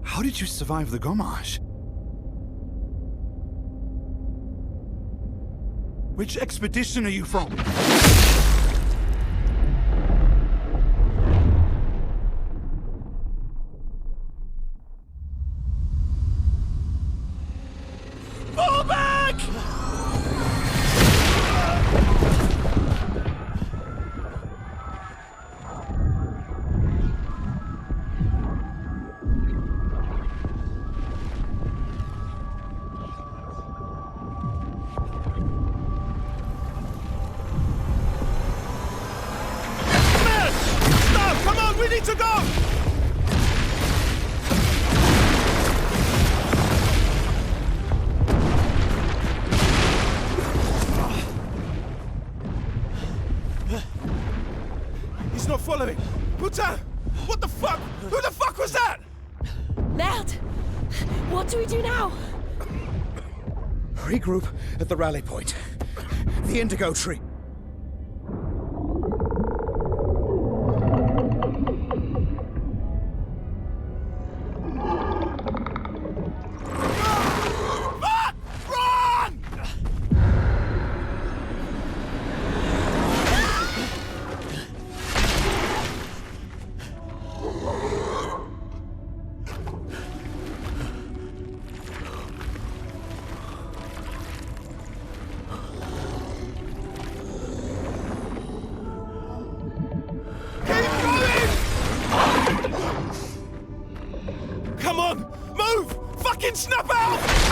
How did you survive the Gomage? Which expedition are you from? Fall back! We need to go! following! Putain! What the fuck? Who the fuck was that? Laird! What do we do now? Regroup at the rally point. The Indigo Tree. Come on! Move! Fucking snap out!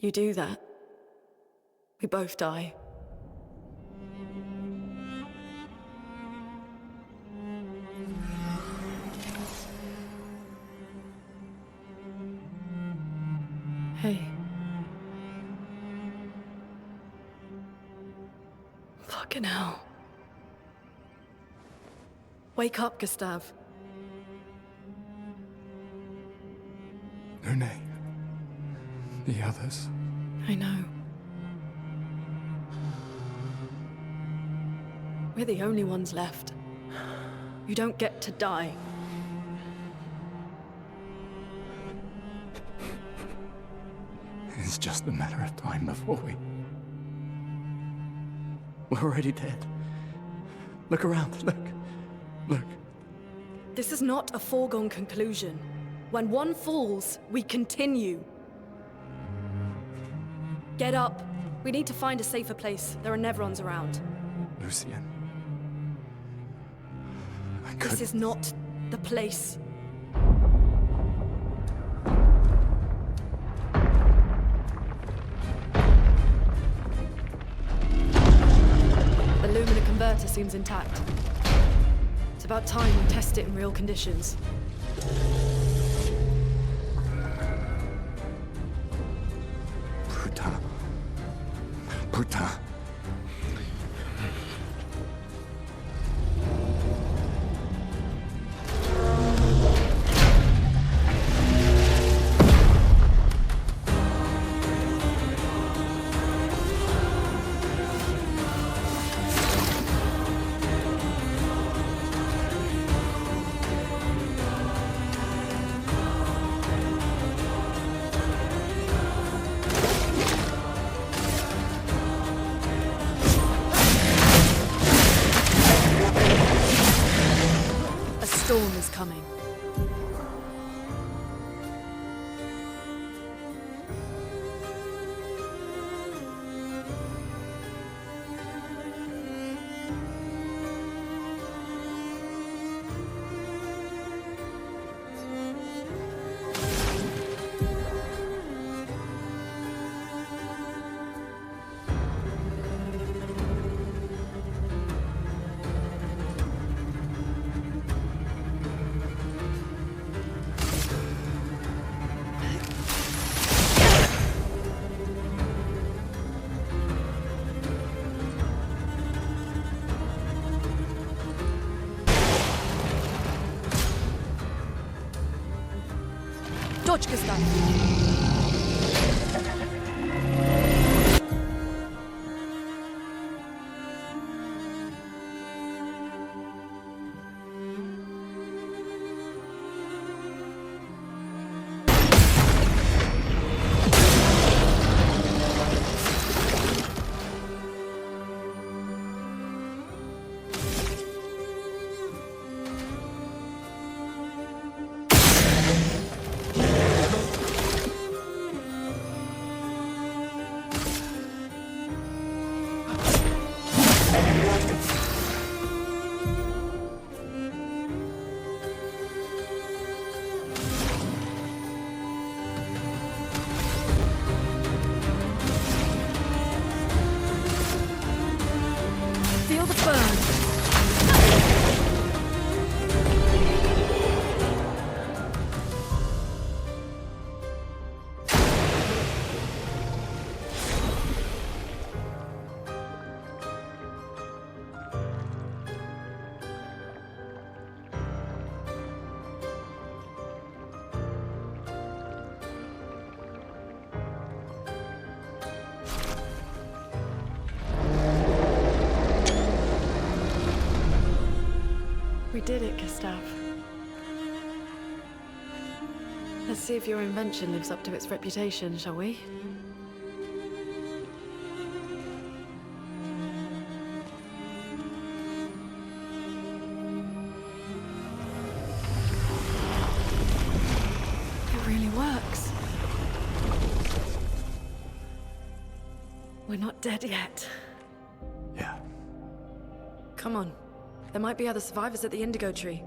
You do that, we both die. Hey. Fucking hell. Wake up, Gustave. Lune. The others. I know. We're the only ones left. You don't get to die. It's just a matter of time before we're already dead. Look around, look. This is not a foregone conclusion. When one falls, we continue. Get up. We need to find a safer place. There are Nevrons around. Lucien. This is not the place. The Lumina converter seems intact. It's about time we test it in real conditions. Putain. Storm is coming. Dodge, Gustav. Feel the burn. We did it, Gustav. Let's see if your invention lives up to its reputation, shall we? It really works. We're not dead yet. Yeah. Come on. There might be other survivors at the Indigo Tree.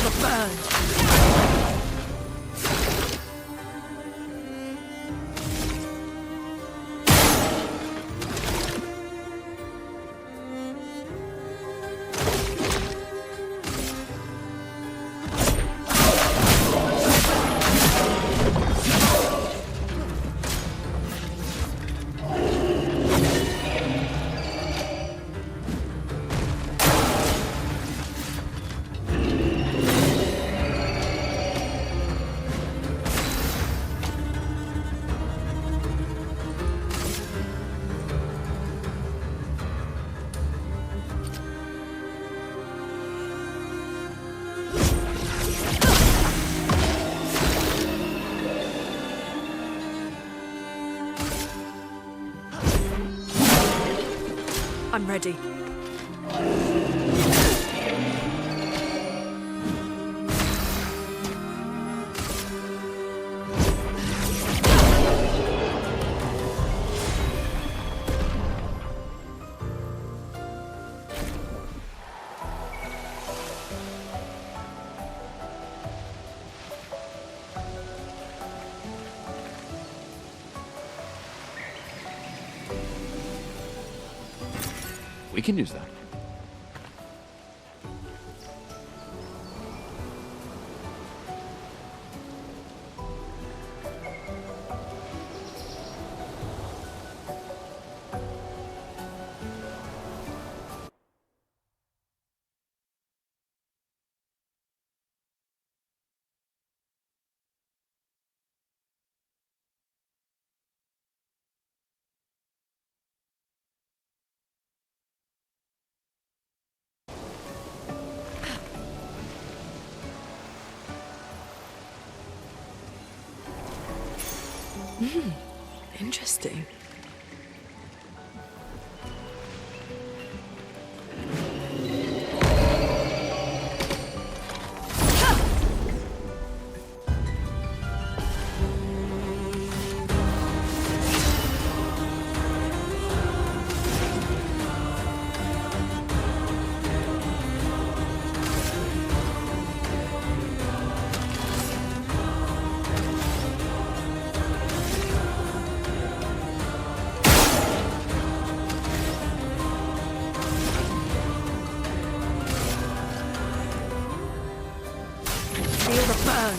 the burn! I'm ready. We can use that. Interesting. Feel the burn.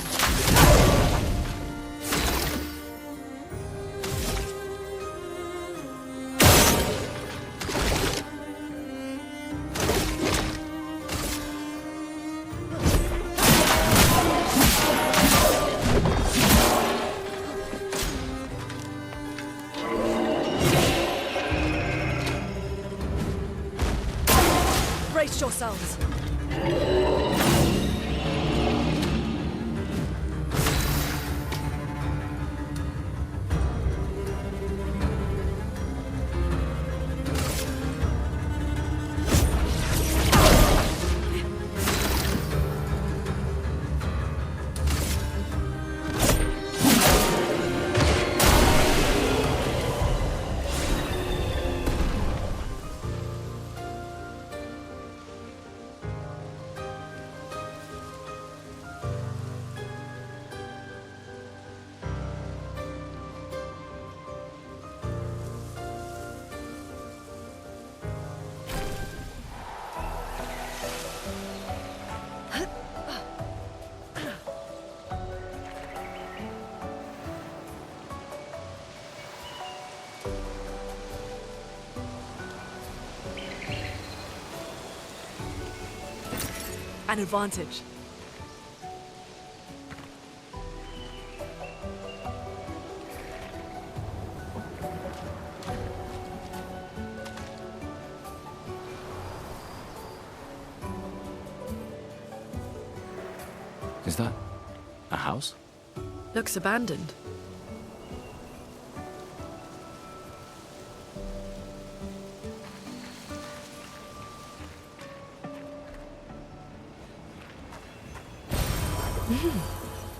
Brace yourselves. An advantage. Is that a house? Looks abandoned.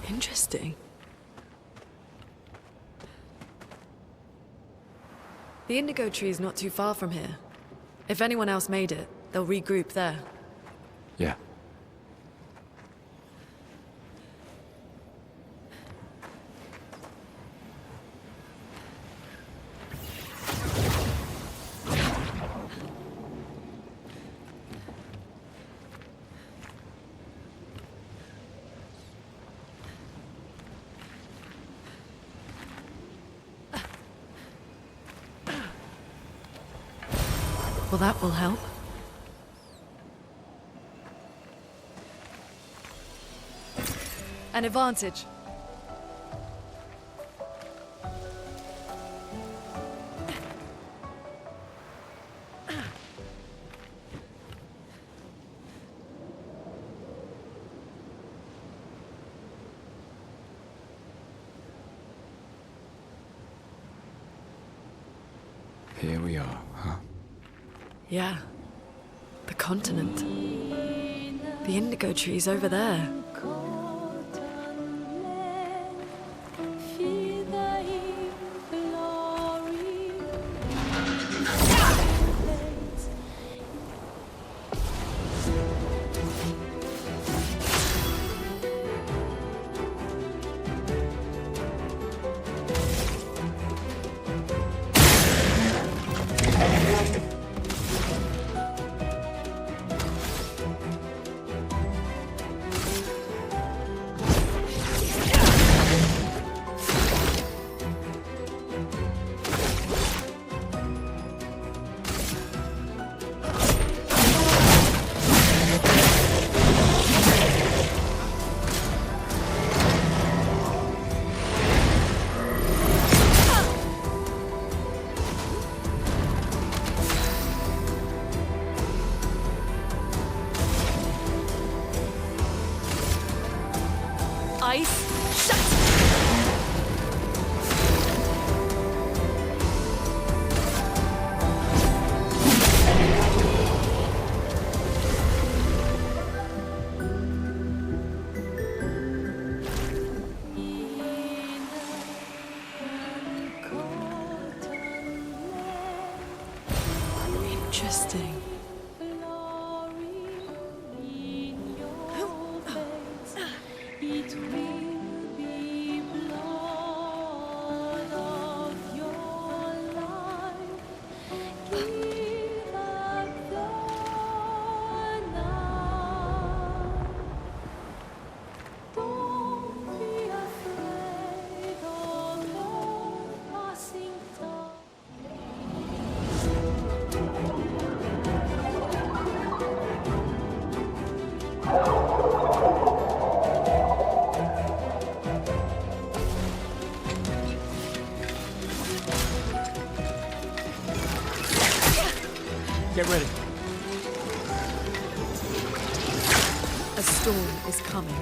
Interesting. The indigo tree is not too far from here. If anyone else made it, they'll regroup there. Yeah. Well, that will help. An advantage. Here we are, huh? Yeah. The continent. The indigo trees over there. Ice, shut! Interesting. Get ready. A storm is coming.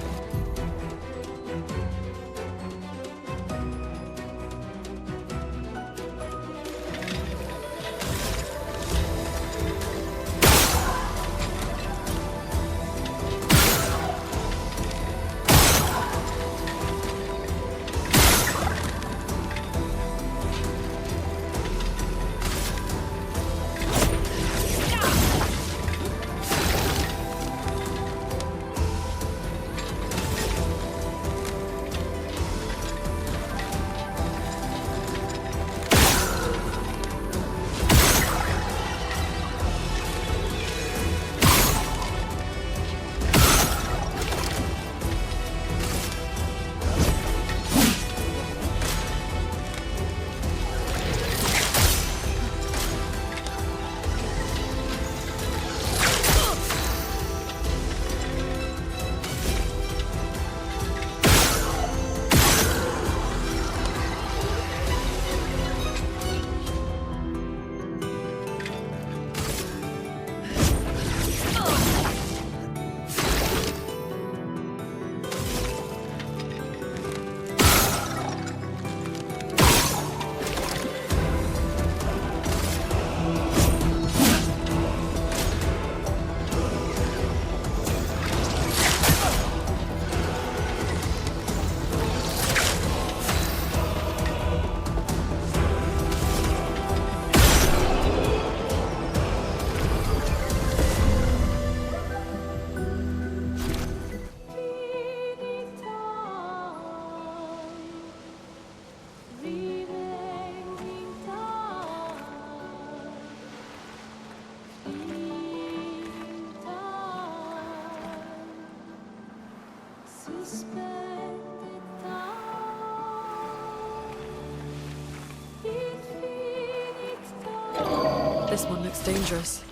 This one looks dangerous.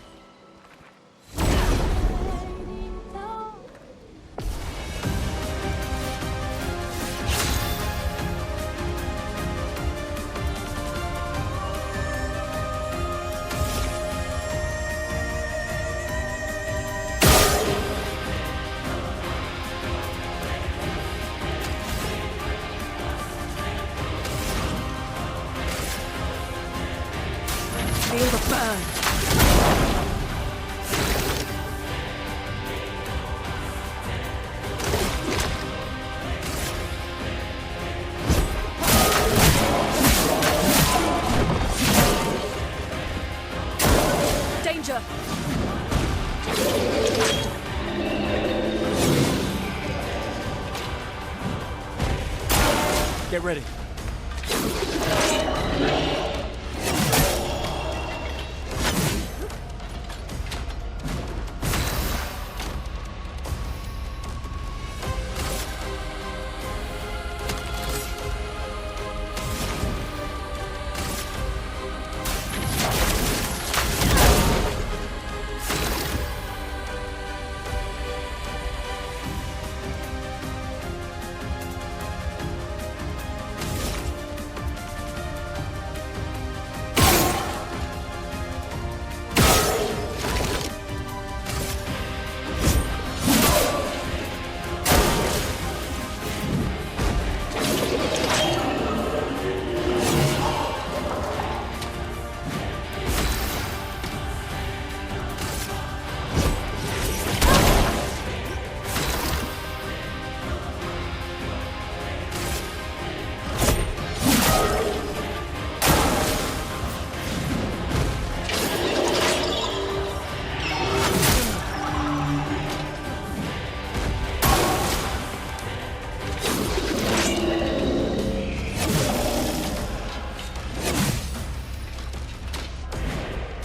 Feel the burn. Danger! Get ready.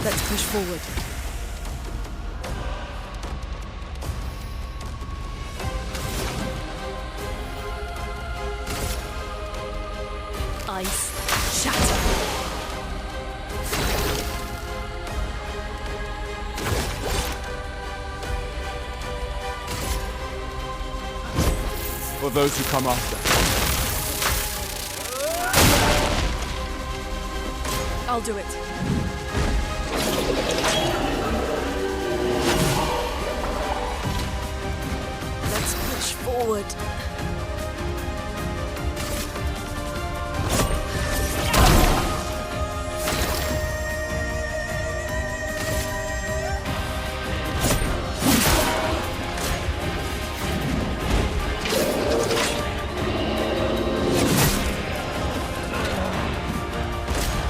Let's push forward. Ice shatter. For those who come after. I'll do it. Let's push forward.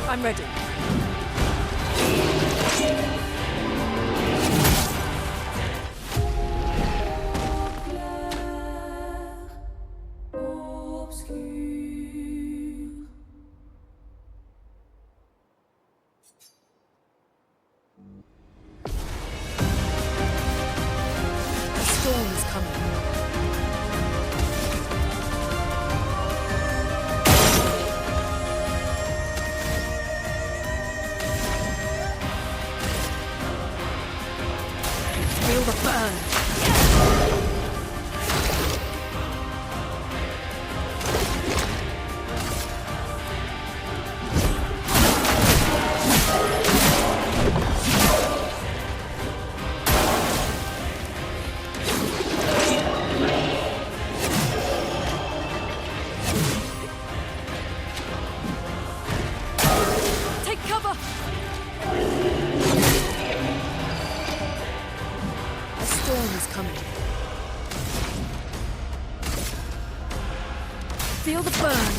I'm ready. A storm is coming. Feel the burn. Take cover. A storm is coming. Feel the burn.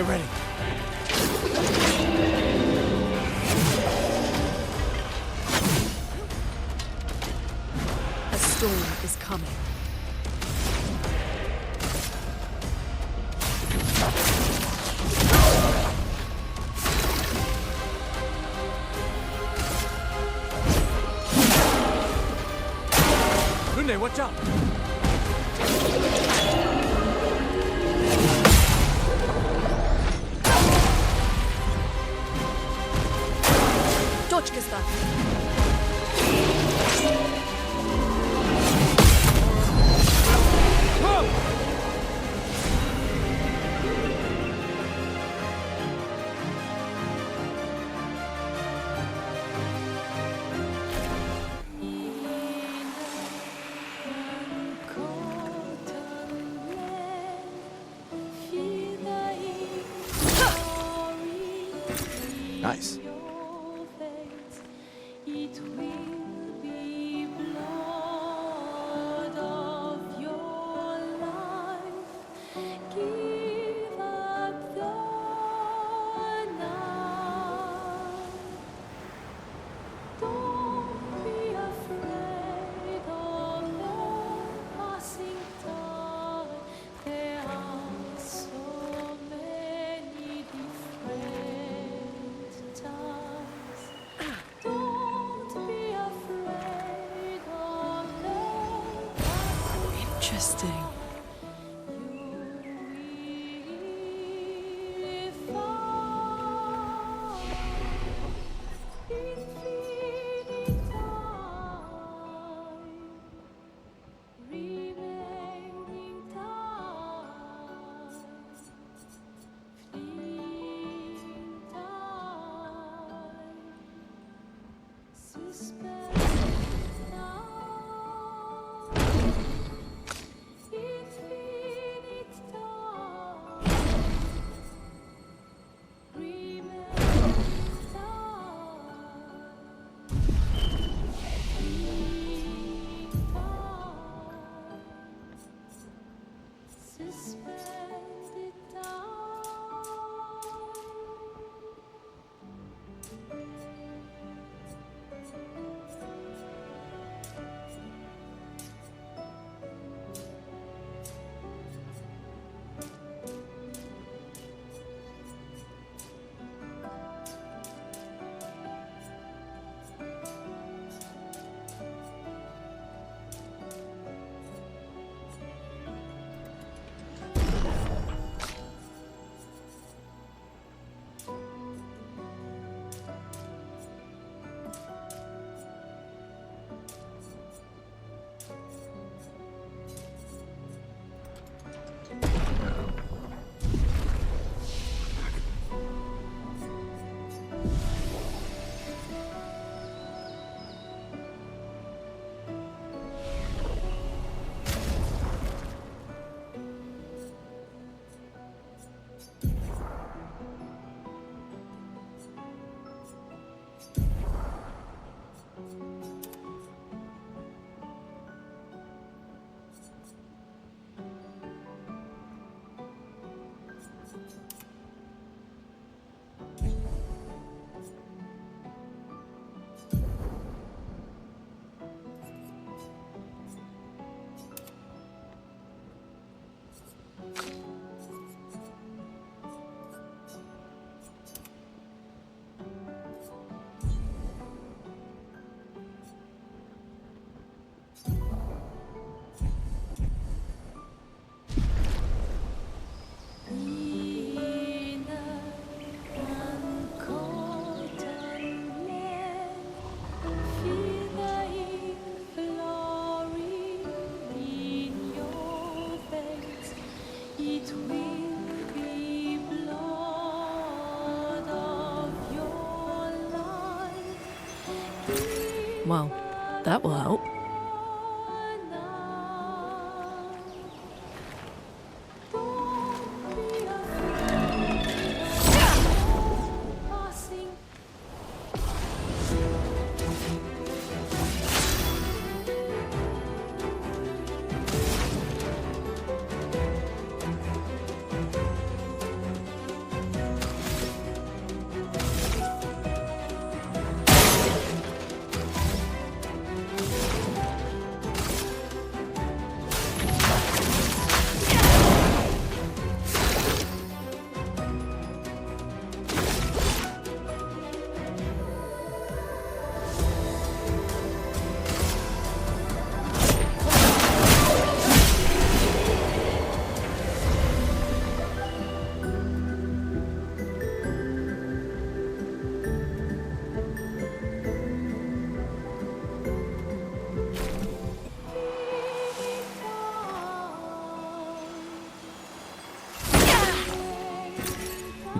Get ready. A storm is coming. Lunde, watch out! Точка ста. Nice. It will be blood of your life. Give up the night. Don't be afraid of the passing time. There are so many different times. Don't be afraid of the Interesting. infinite time, remaining time, fleeing time, suspended time, infinite time, remaining suspended time. Well, that will help.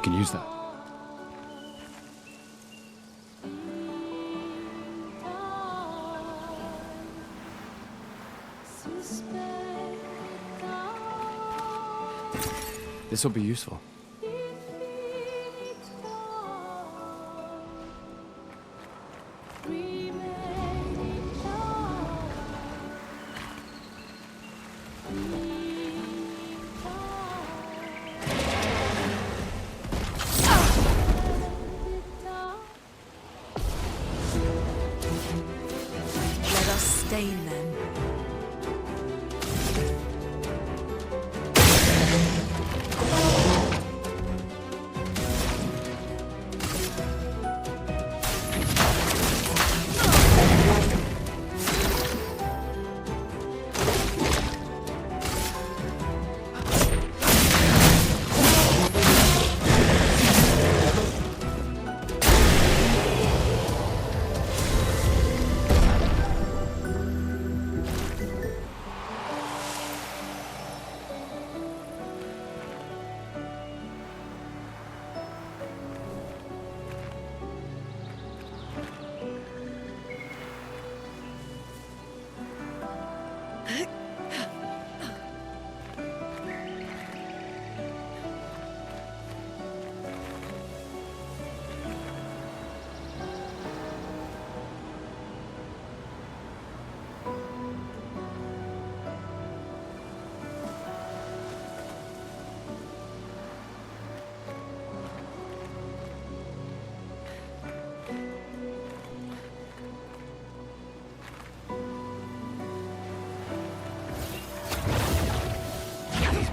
can use that. This will be useful. Let us stain them.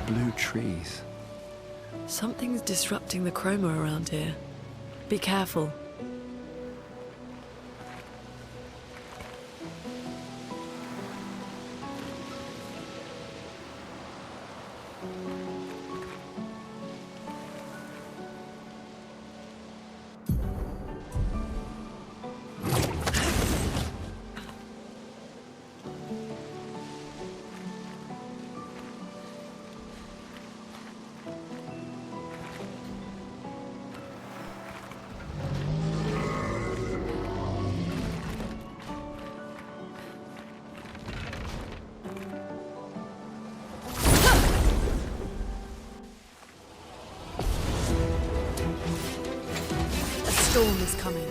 Blue trees. Something's disrupting the chroma around here. Be careful. A storm is coming.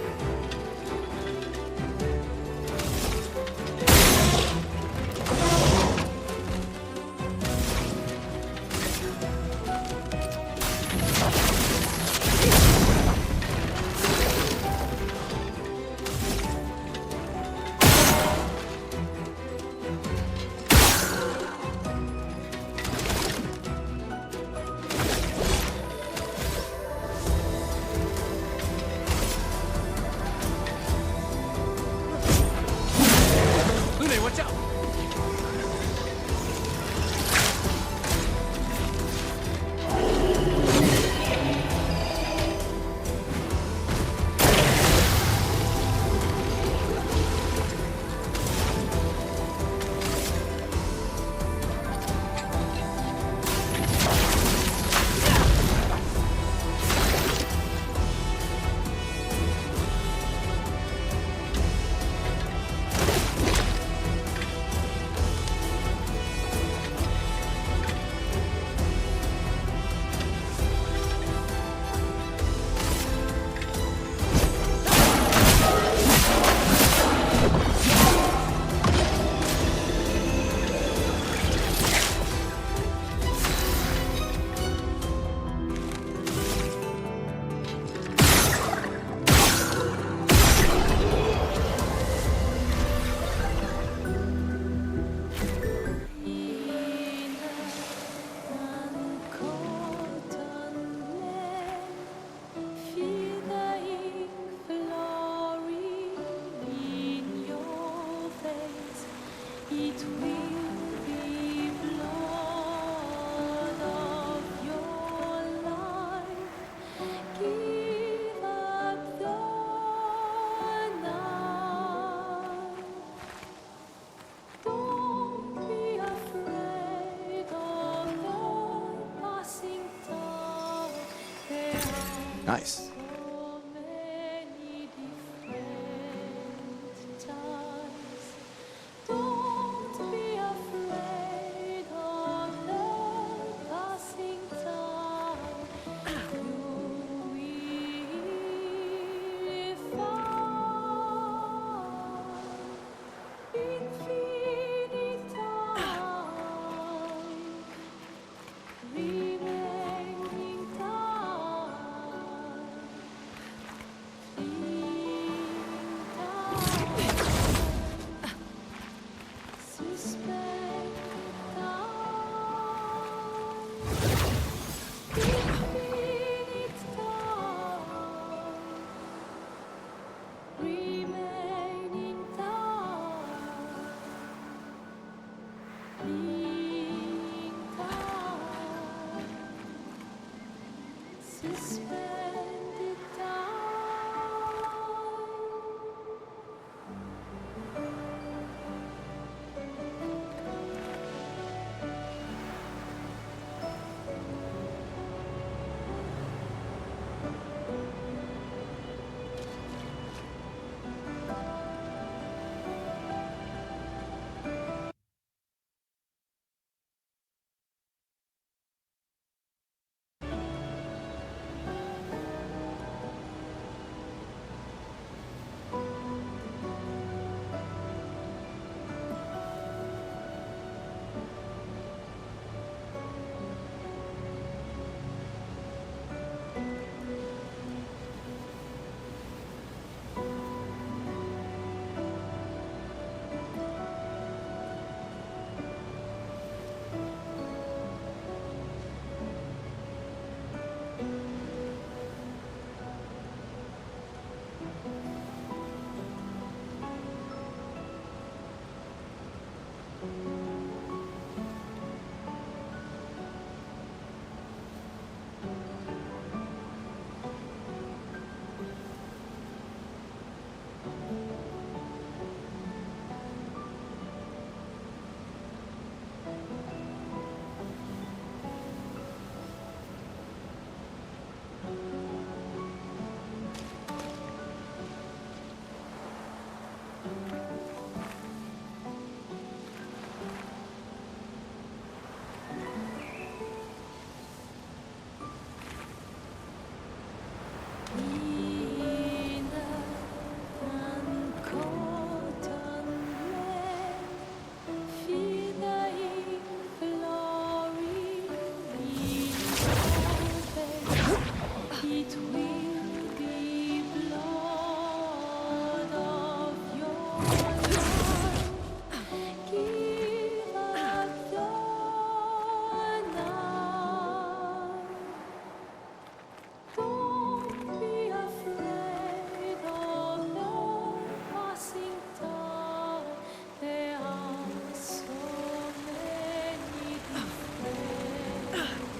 Passing thought, Nice. Don't be afraid of the passing time. You will find infinite time, remaining time, suspended infinite time, remaining time, being time, suspended time.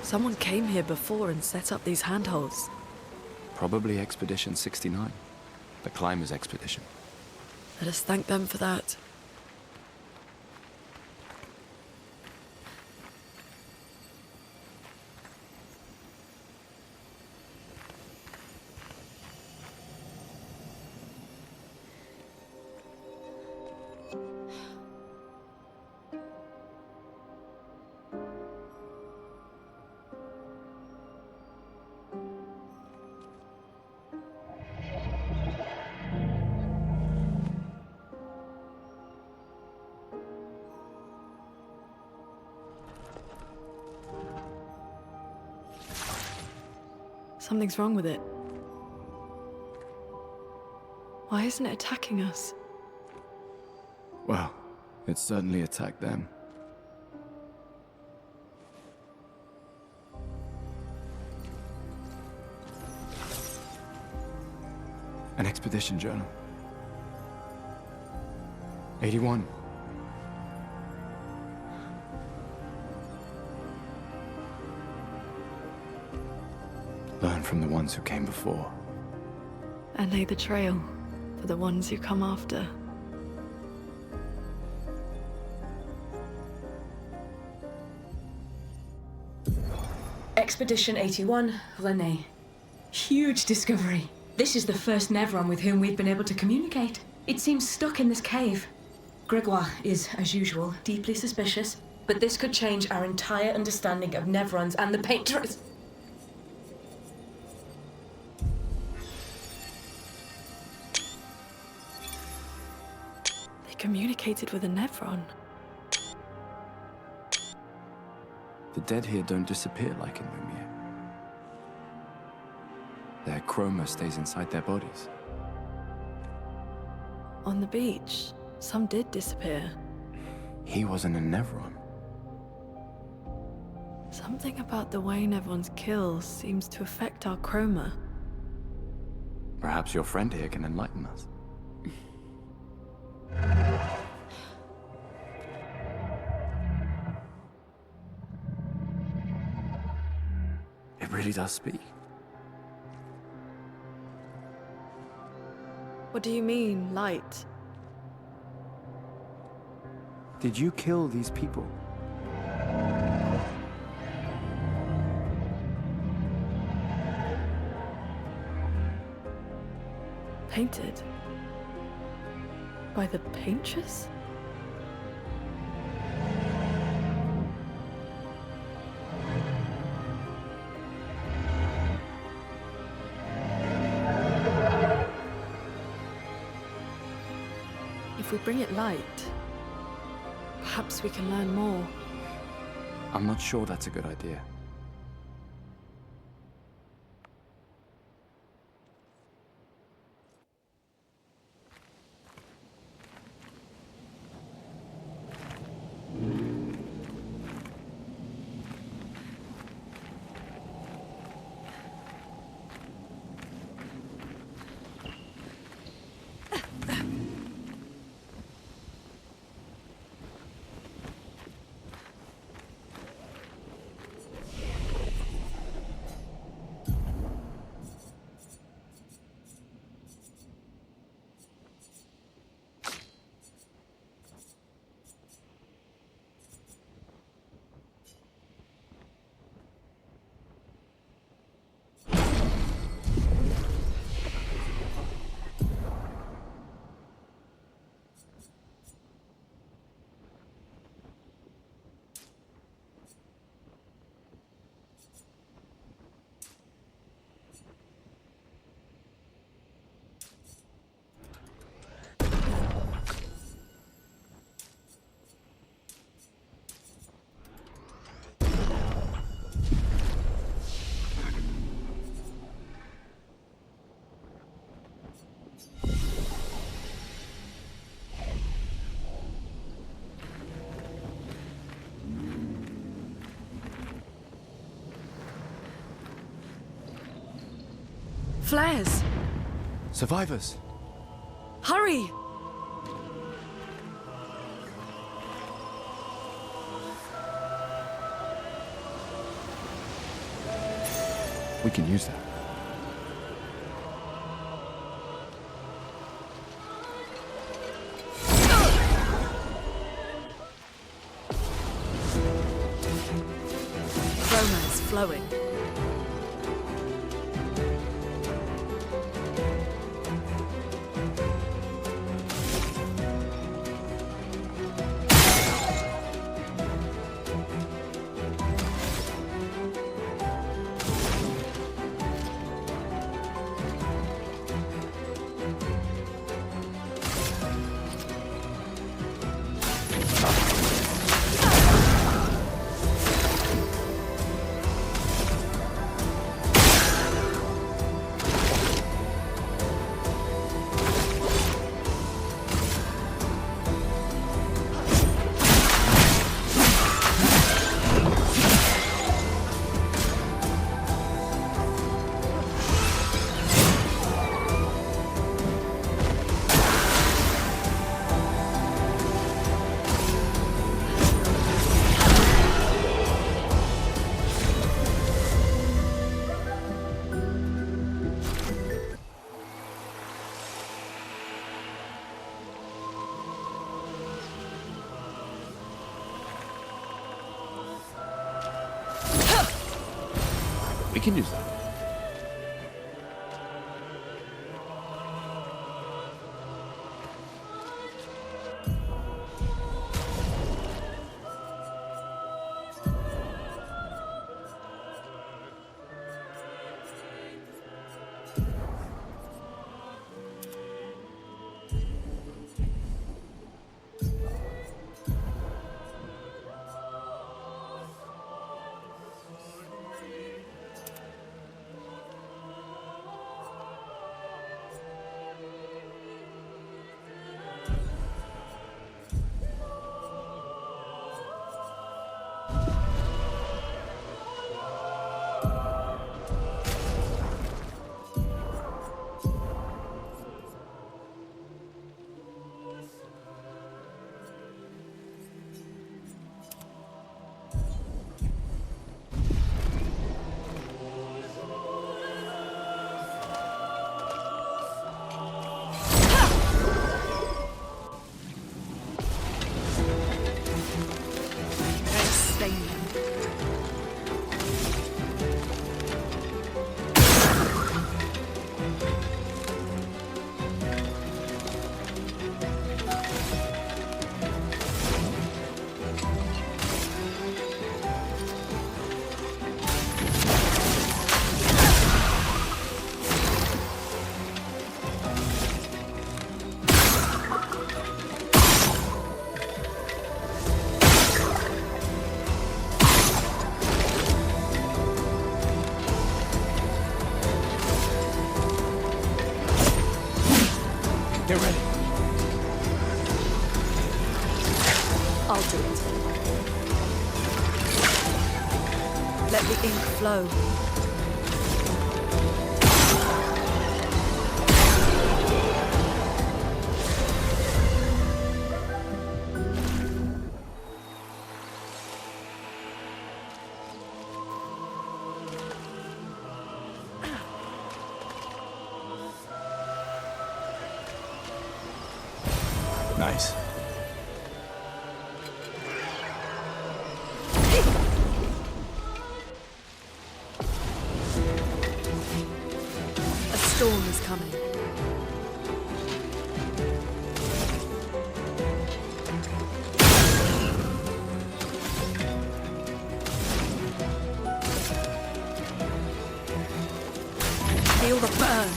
Someone came here before and set up these handholds. Probably Expedition 69. The Climbers Expedition. Let us thank them for that. Something's wrong with it. Why isn't it attacking us? Well, it certainly attacked them. An expedition journal. 81. Learn from the ones who came before. And lay the trail for the ones who come after. Expedition 81, Renee. Huge discovery. This is the first Nevron with whom we've been able to communicate. It seems stuck in this cave. Gregoire is, as usual, deeply suspicious, but this could change our entire understanding of Nevrons and the Paintress. They communicated with a Nevron. The dead here don't disappear like in Lumiere. Their chroma stays inside their bodies. On the beach, some did disappear. He wasn't a Nevron. Something about the way Nevrons kill seems to affect our chroma. Perhaps your friend here can enlighten us. It really does speak. What do you mean, light? Did you kill these people? Painted? By the Paintress? If we bring it light, perhaps we can learn more. I'm not sure that's a good idea. Flares! Survivors! Hurry! We can use that. Romance flowing. We can use that. I'll do it. Let the ink flow. Nice. A storm is coming. Feel the burn.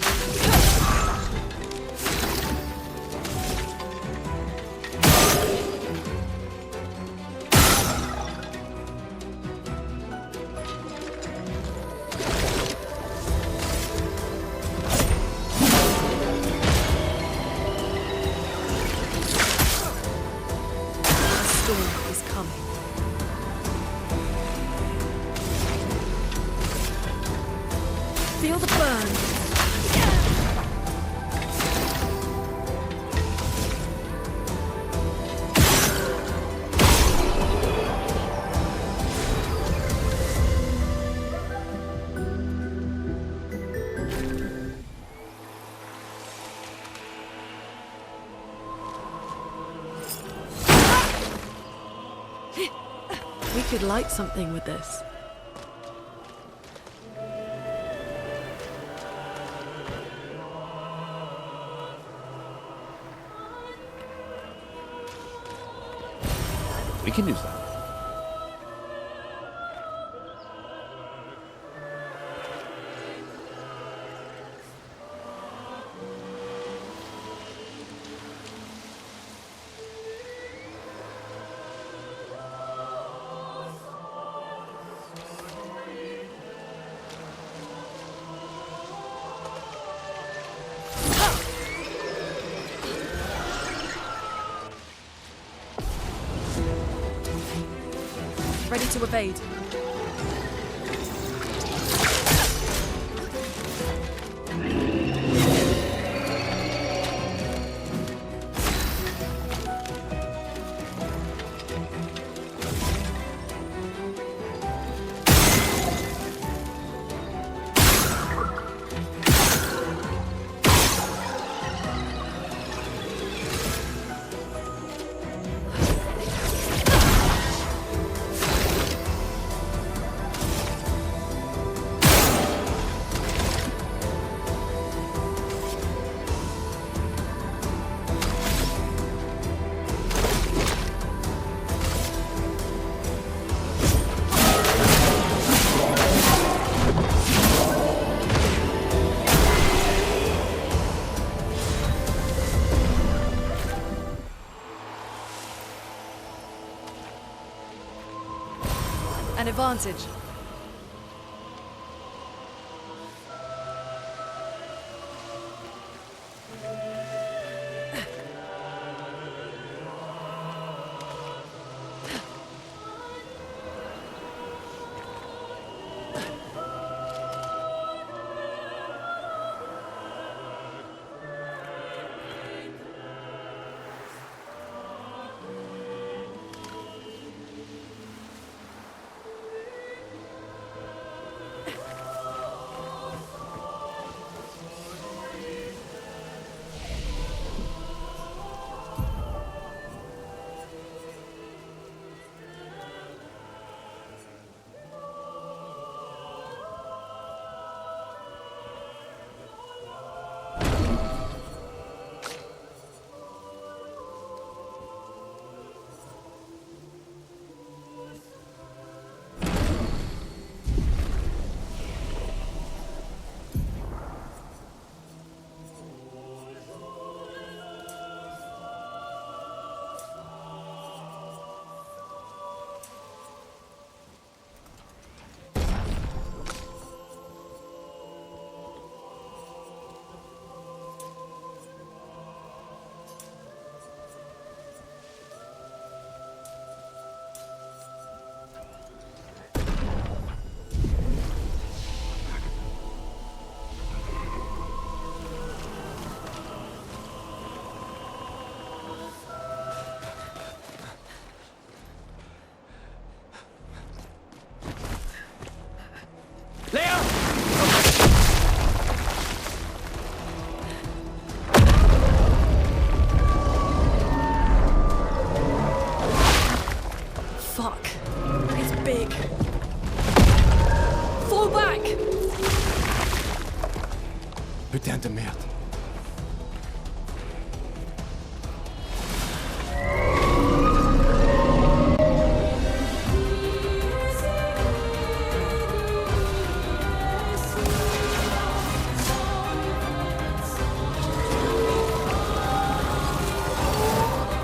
Feel the burn. We could light something with this. We can use that. Ready to evade. An advantage. Fuck. It's big. Fall back! Putain de merde.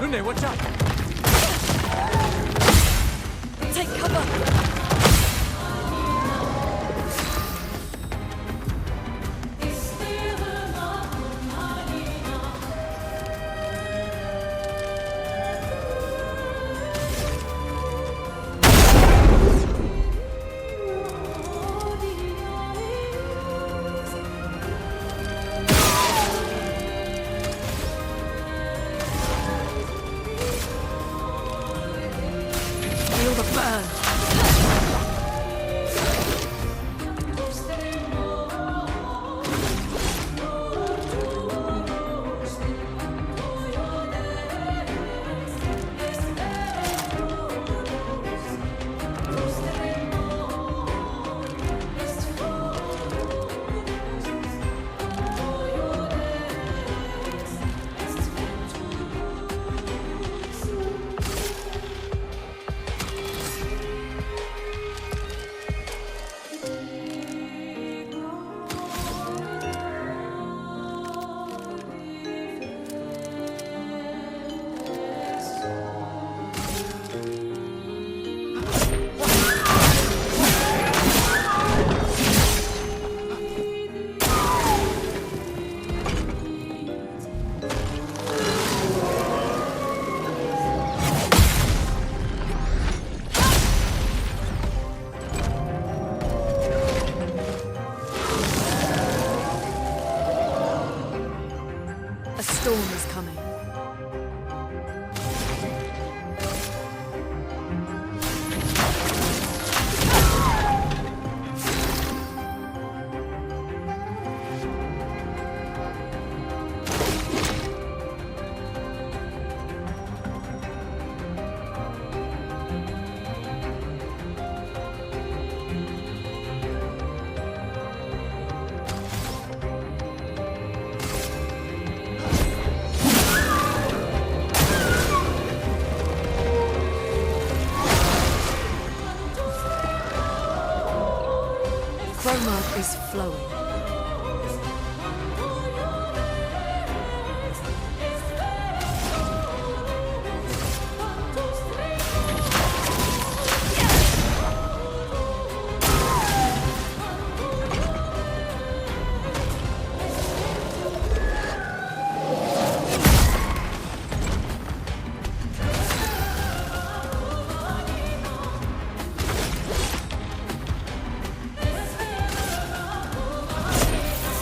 Lune, watch out! Take cover! Feel the burn. A storm is coming. Chroma is flowing.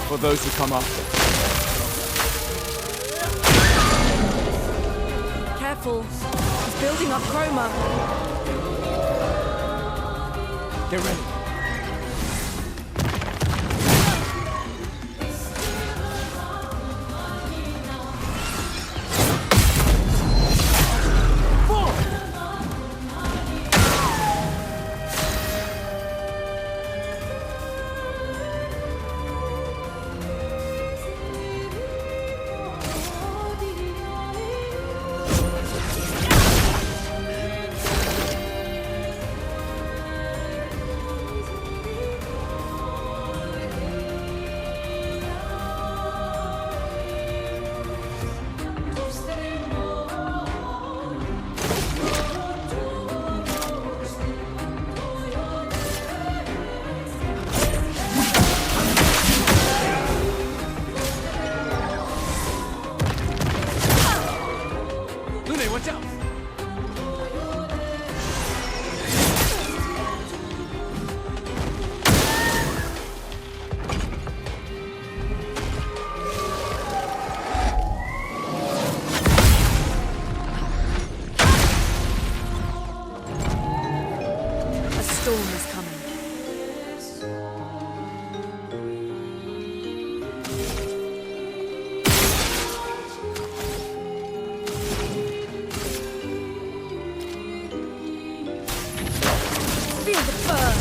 For those who come after. Careful. He's building up Chroma. Get ready. Lune, watch out! A storm is coming. the fur!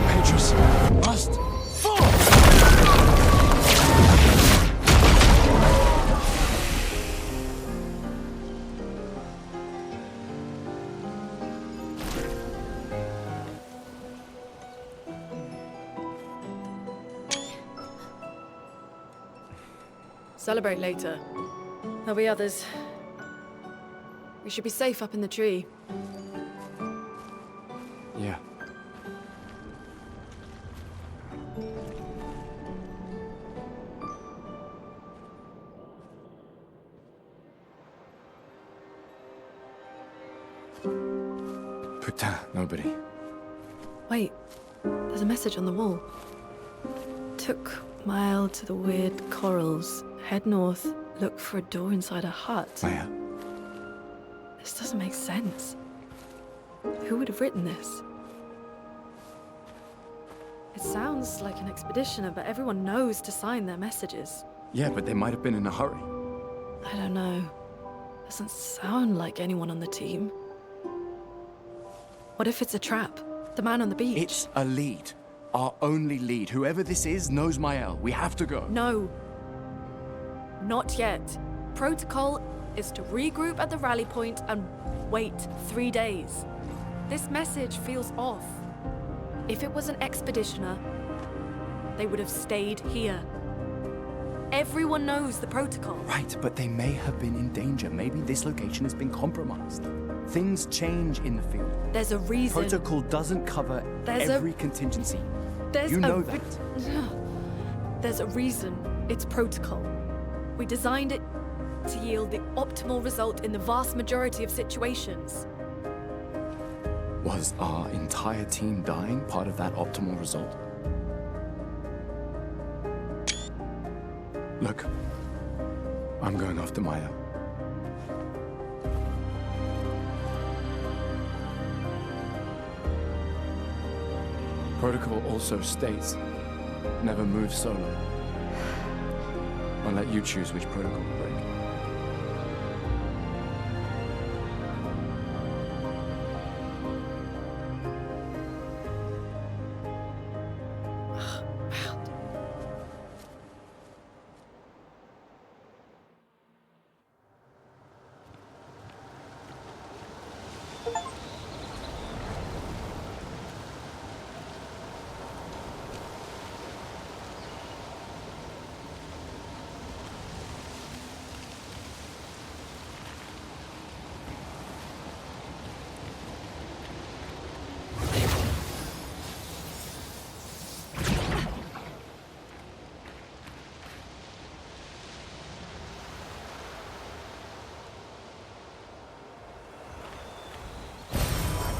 Petrus must fall! Celebrate later. There'll be others. We should be safe up in the tree. Yeah. Putain, nobody. Wait, there's a message on the wall. Took Mile to the weird corals. Head north, look for a door inside a hut. Maya. This doesn't make sense. Who would have written this? It sounds like an expeditioner, but everyone knows to sign their messages. Yeah, but they might have been in a hurry. I don't know. Doesn't sound like anyone on the team. What if it's a trap? The man on the beach? It's a lead. Our only lead. Whoever this is knows Mael. We have to go. No. Not yet. Protocol is to regroup at the rally point and wait 3 days. This message feels off. If it was an expeditioner, they would have stayed here. Everyone knows the protocol. Right, but they may have been in danger. Maybe this location has been compromised. Things change in the field. There's a reason. Protocol doesn't cover every contingency. You know that. There's a reason it's protocol. We designed it to yield the optimal result in the vast majority of situations. Was our entire team dying part of that optimal result? Look, I'm going after Maya. Protocol also states, never move solo. I'll let you choose which protocol to break.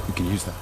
You can use that.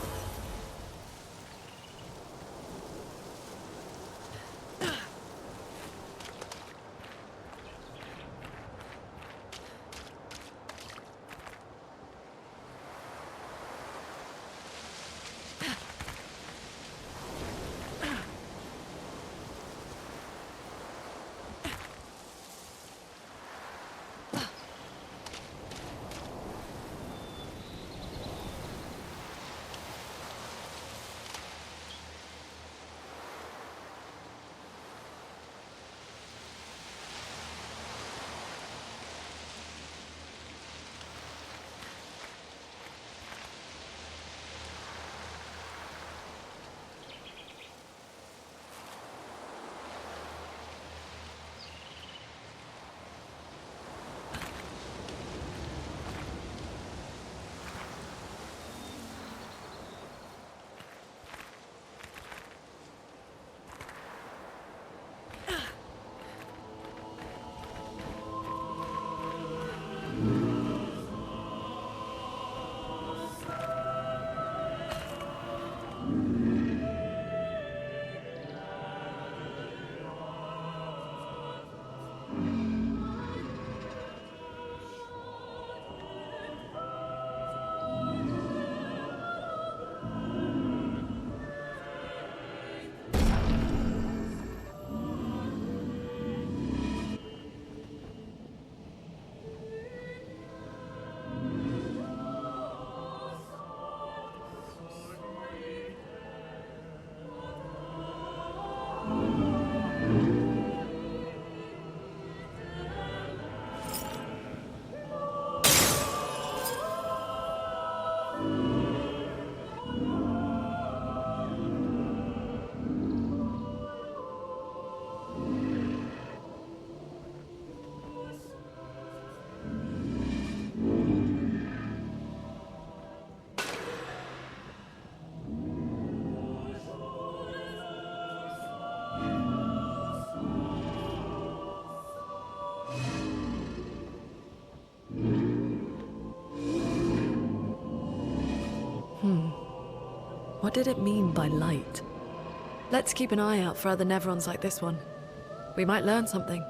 What did it mean by light? Let's keep an eye out for other Nevrons like this one. We might learn something.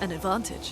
An advantage.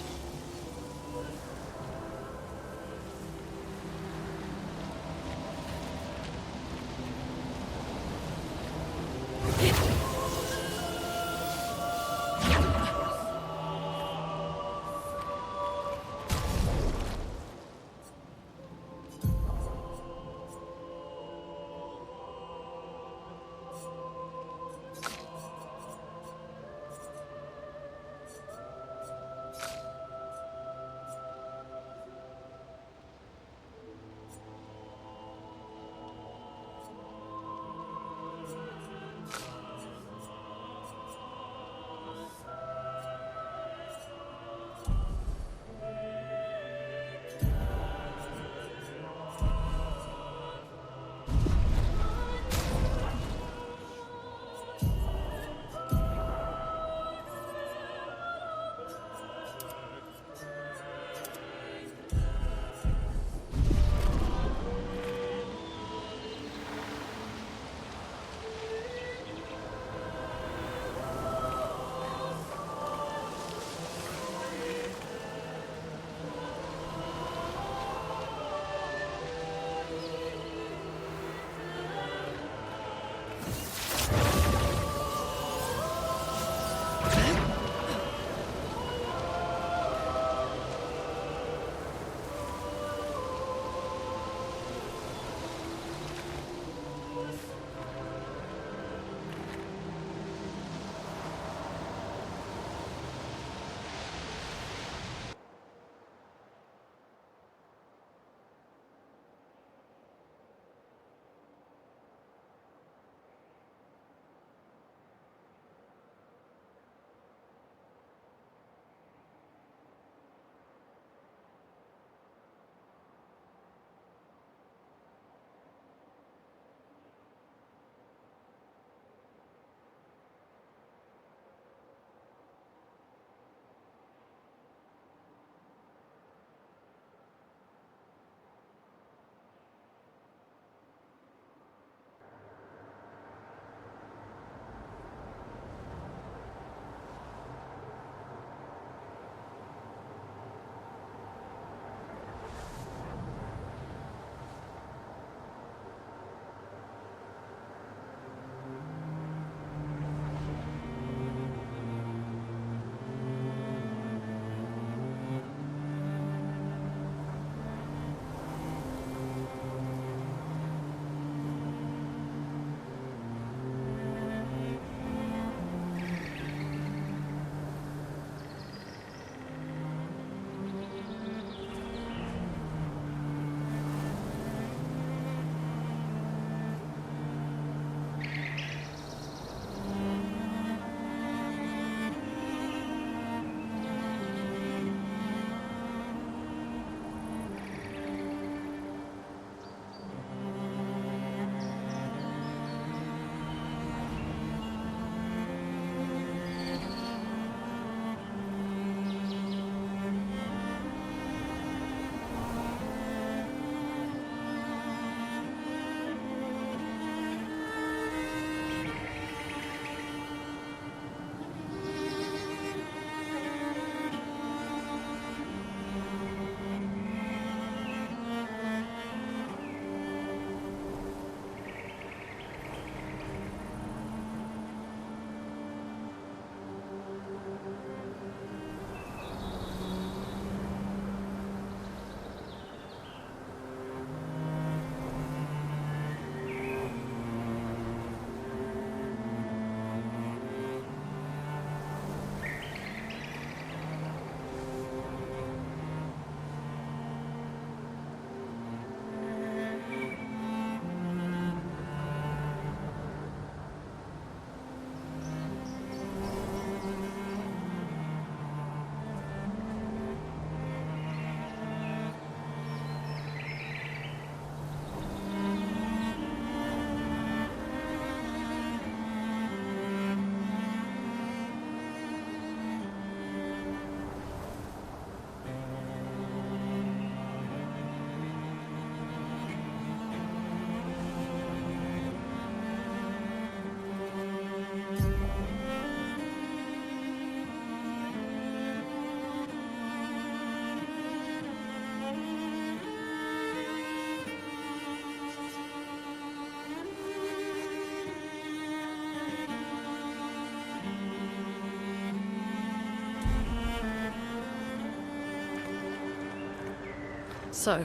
So,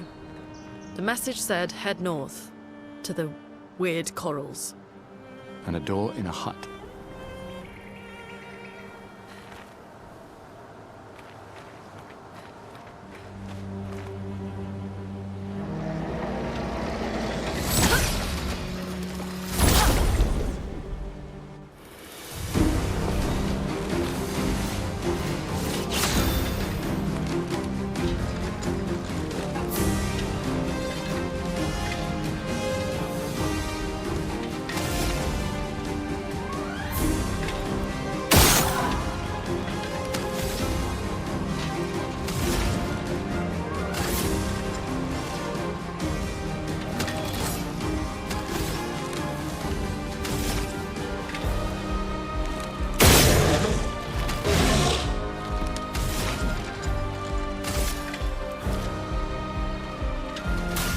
the message said head north to the weird corals. And a door in a hut.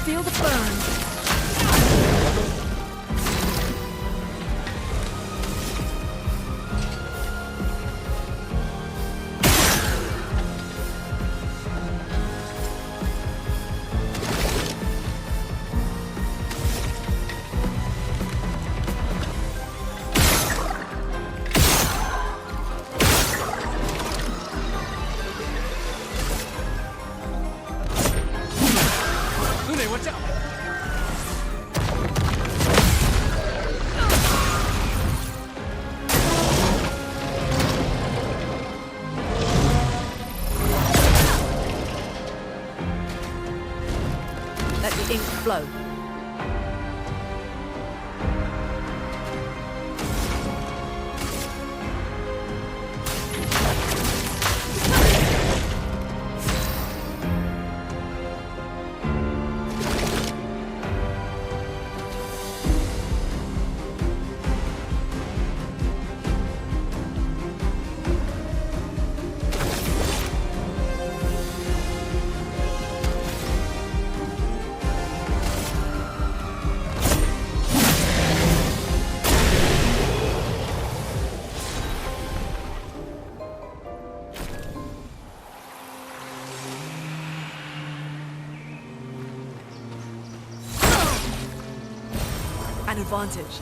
Feel the burn. Lune, watch out! Let the ink flow. An advantage.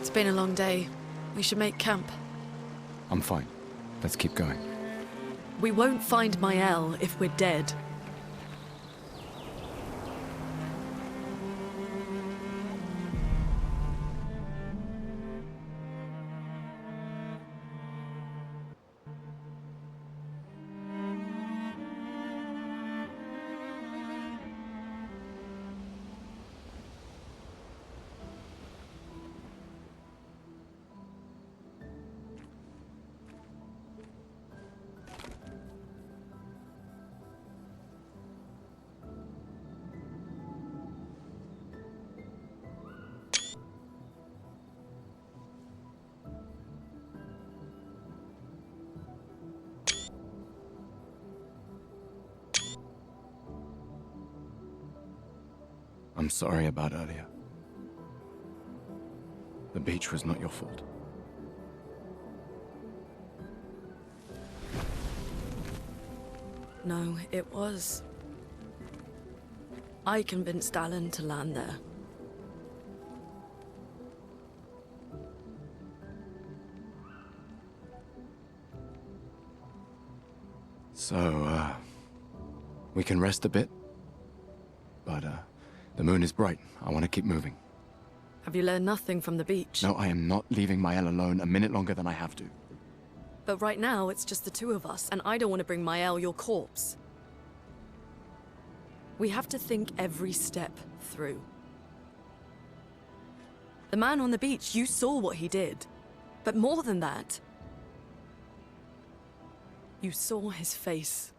It's been a long day. We should make camp. I'm fine. Let's keep going. We won't find Mael if we're dead. I'm sorry about earlier. The beach was not your fault. No, it was. I convinced Alan to land there. So, we can rest a bit. But, the moon is bright. I want to keep moving. Have you learned nothing from the beach? No, I am not leaving Mael alone a minute longer than I have to. But right now, it's just the two of us, and I don't want to bring Mael your corpse. We have to think every step through. The man on the beach, you saw what he did. But more than that, you saw his face.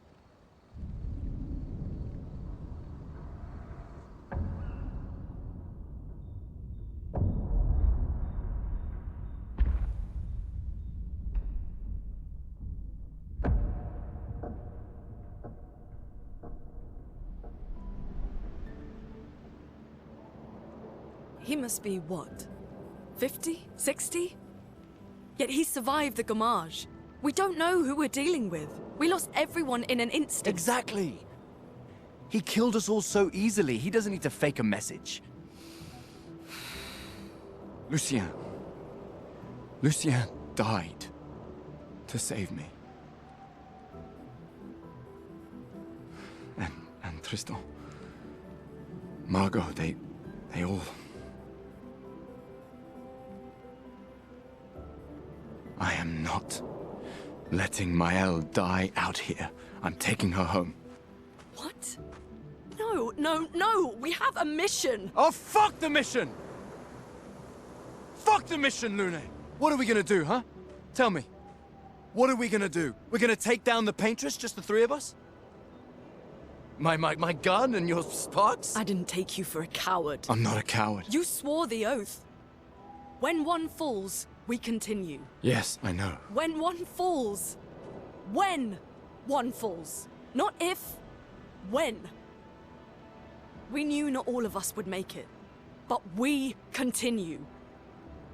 He must be, what, 50? 60? Yet he survived the Gamage. We don't know who we're dealing with. We lost everyone in an instant. Exactly! He killed us all so easily. He doesn't need to fake a message. Lucien. Lucien died to save me. And Tristan. Margot, they all... I am not letting Mael die out here. I'm taking her home. What? No, no, no! We have a mission! Oh, fuck the mission! Fuck the mission, Lune! What are we gonna do, huh? Tell me. What are we gonna do? We're gonna take down the Paintress, just the three of us? My gun and your sparks? I didn't take you for a coward. I'm not a coward. You swore the oath. When one falls, we continue. Yes, I know. When one falls. When one falls. Not if. When. We knew not all of us would make it. But we continue.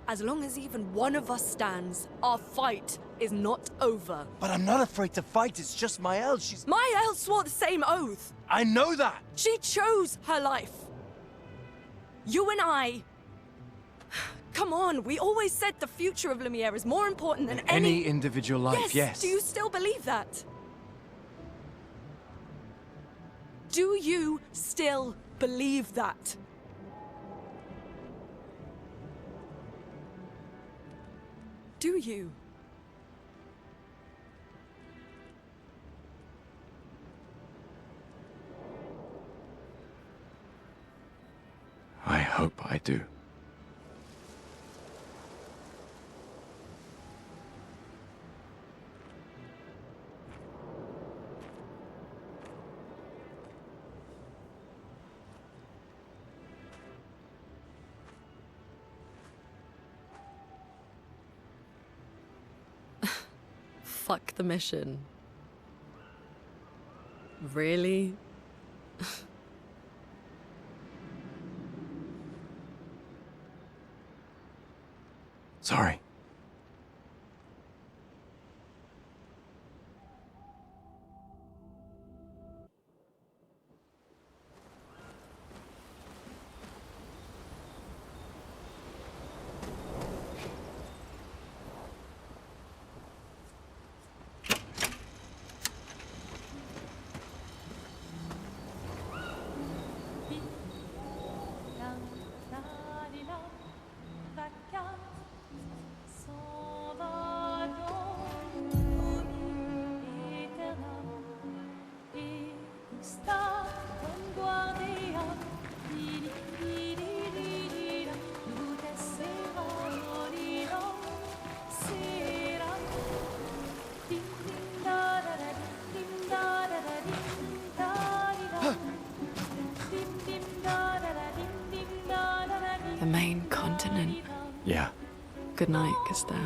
As long as even one of us stands, our fight is not over. But I'm not afraid to fight. It's just Mael. She's... Mael swore the same oath. I know that. She chose her life. You and I... Come on, we always said the future of Lumiere is more important than any individual life, yes. Do you still believe that? Do you still believe that? Do you? I hope I do. Fuck the mission. Really? Sorry. The main continent. Yeah. Good night, Gustav.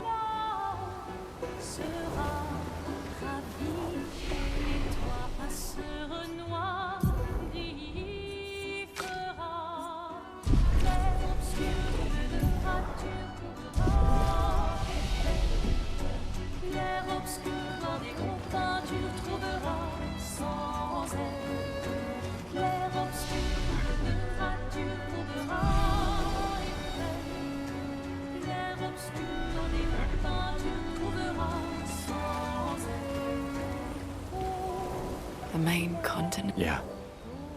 the main continent. Yeah.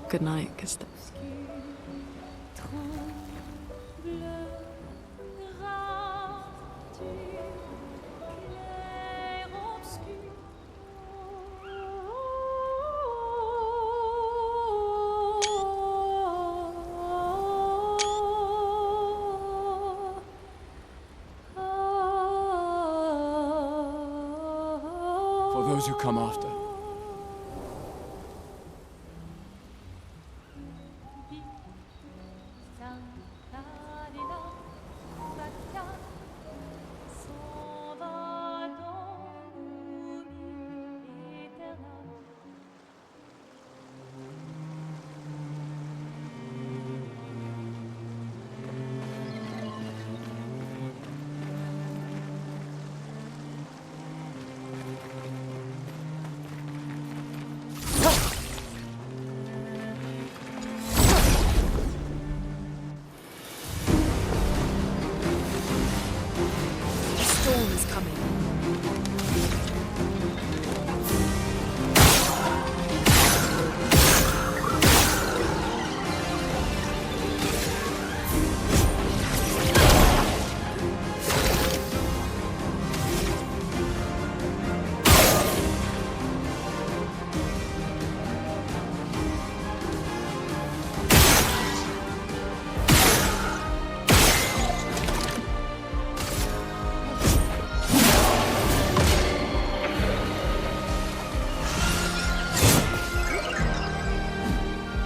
Good night, Gustav. For those who come after.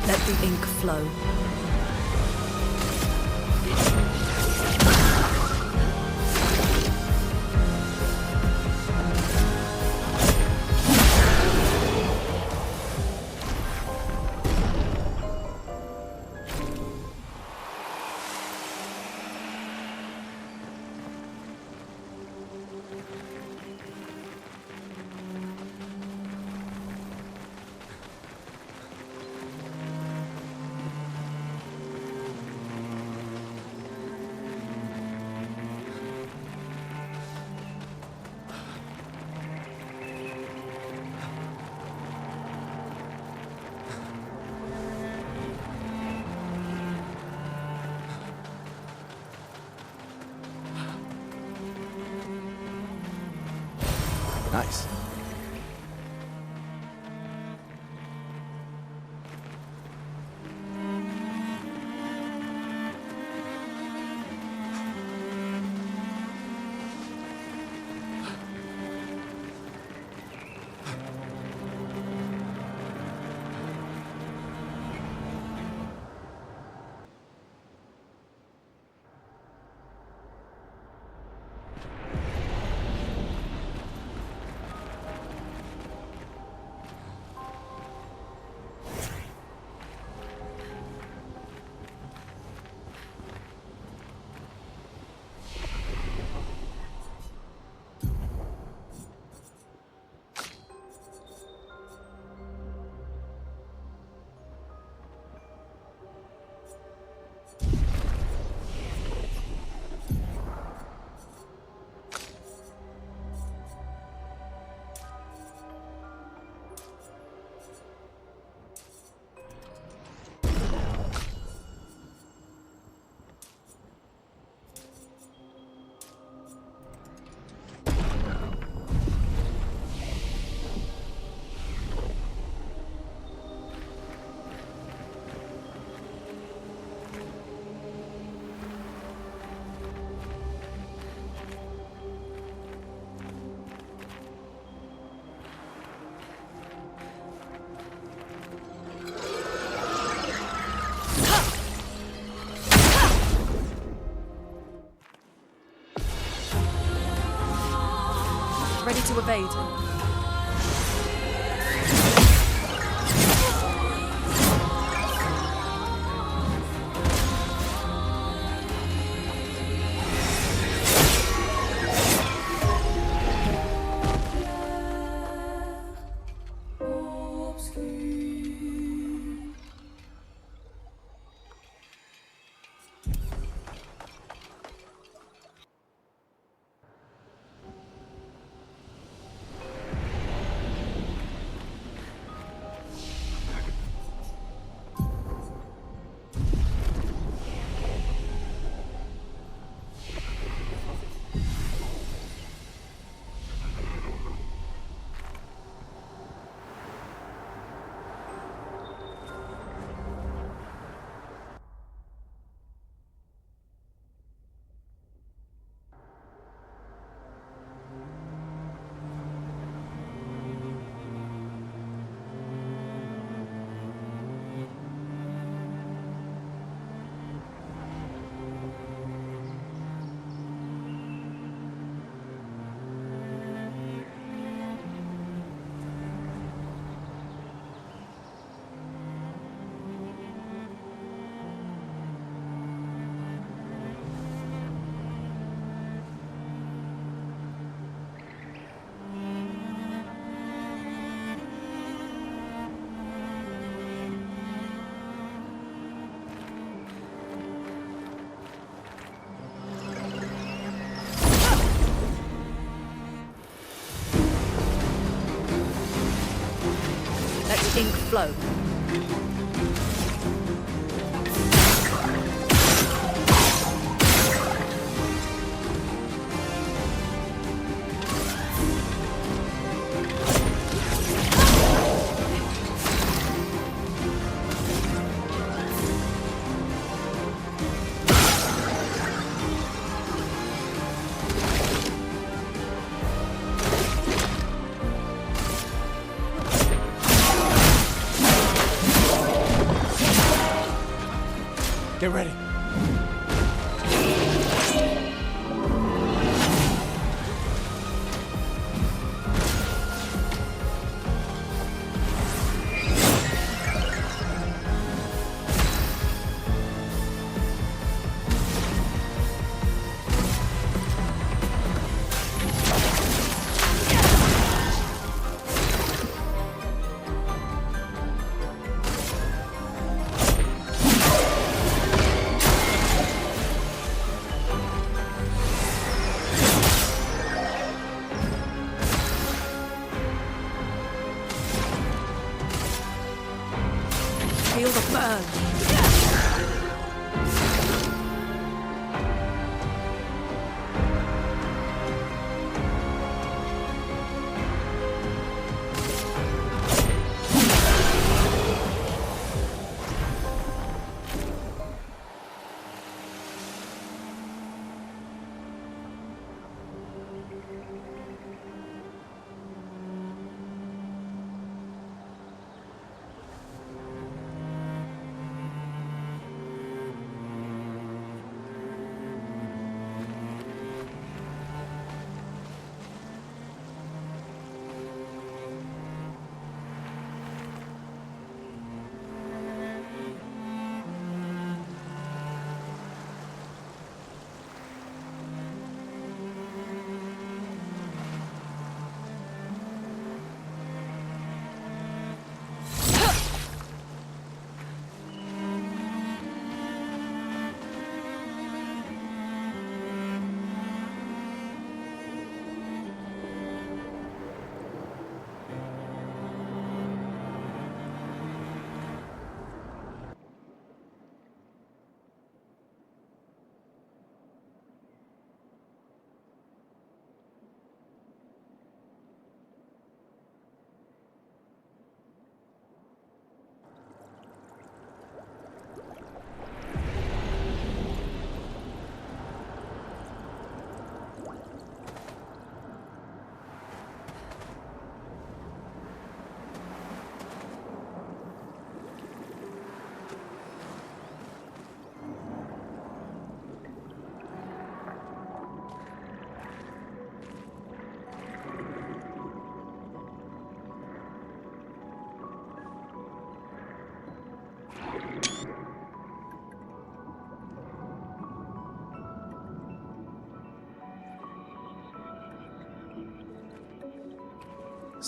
Let the ink flow. Nice. Ready to evade. ink flow. Get ready. Feel the burn.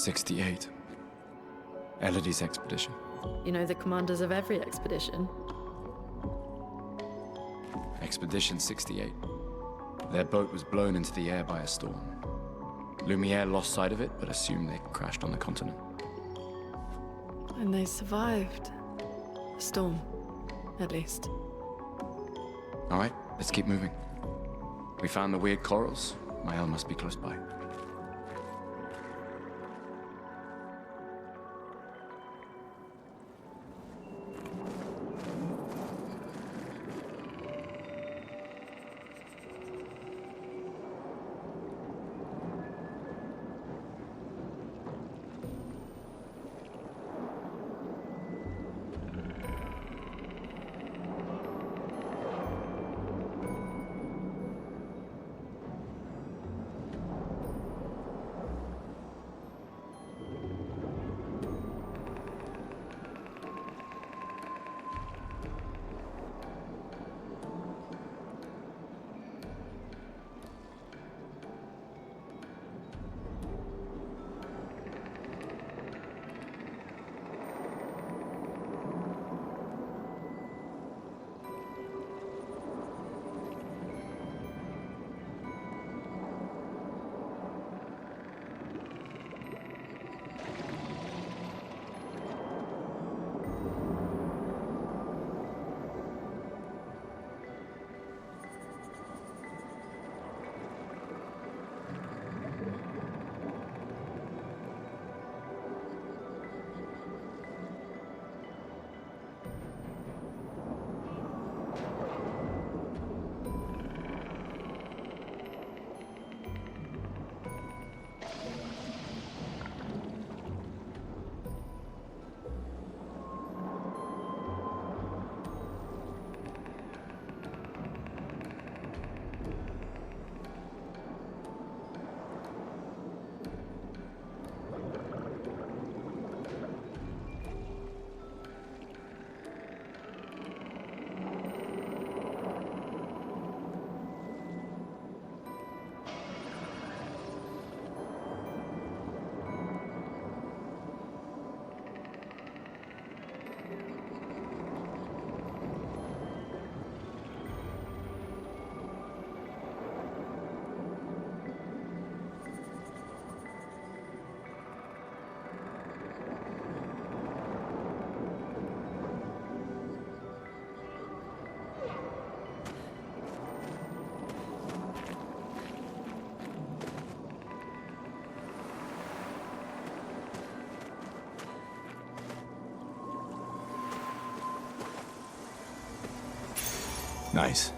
'68. Elodie's expedition. You know the commanders of every expedition. Expedition 68. Their boat was blown into the air by a storm. Lumiere lost sight of it, but assumed they crashed on the continent. And they survived. The storm, at least. All right, let's keep moving. We found the weird corals. Mael must be close by. Nice.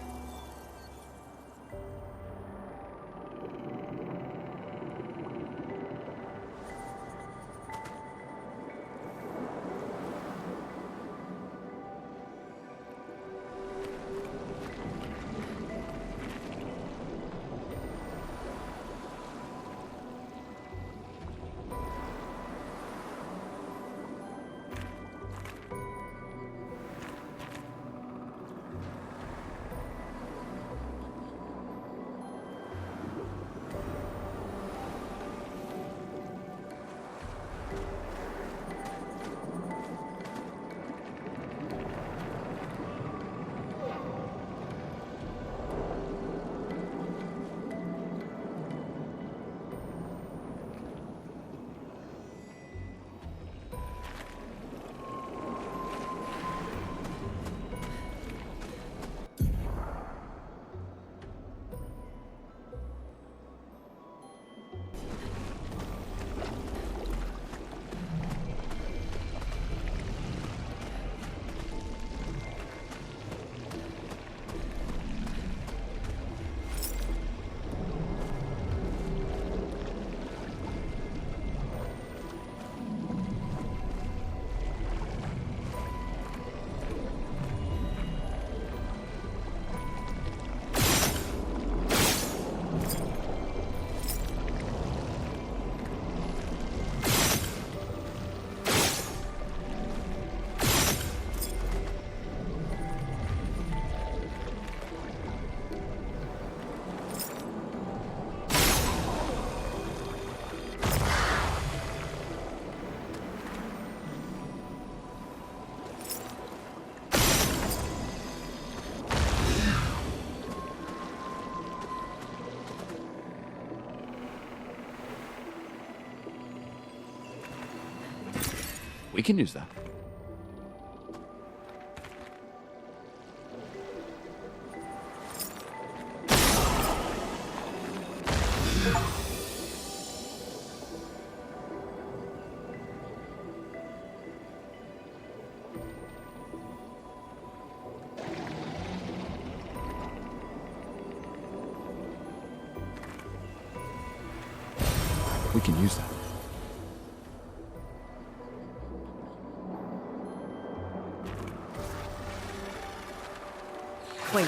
We can use that. We can use that. Wait.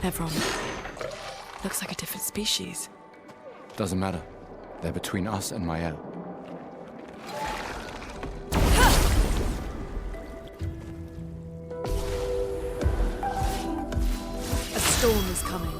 Evron. Looks like a different species. Doesn't matter. They're between us and Mael. A storm is coming.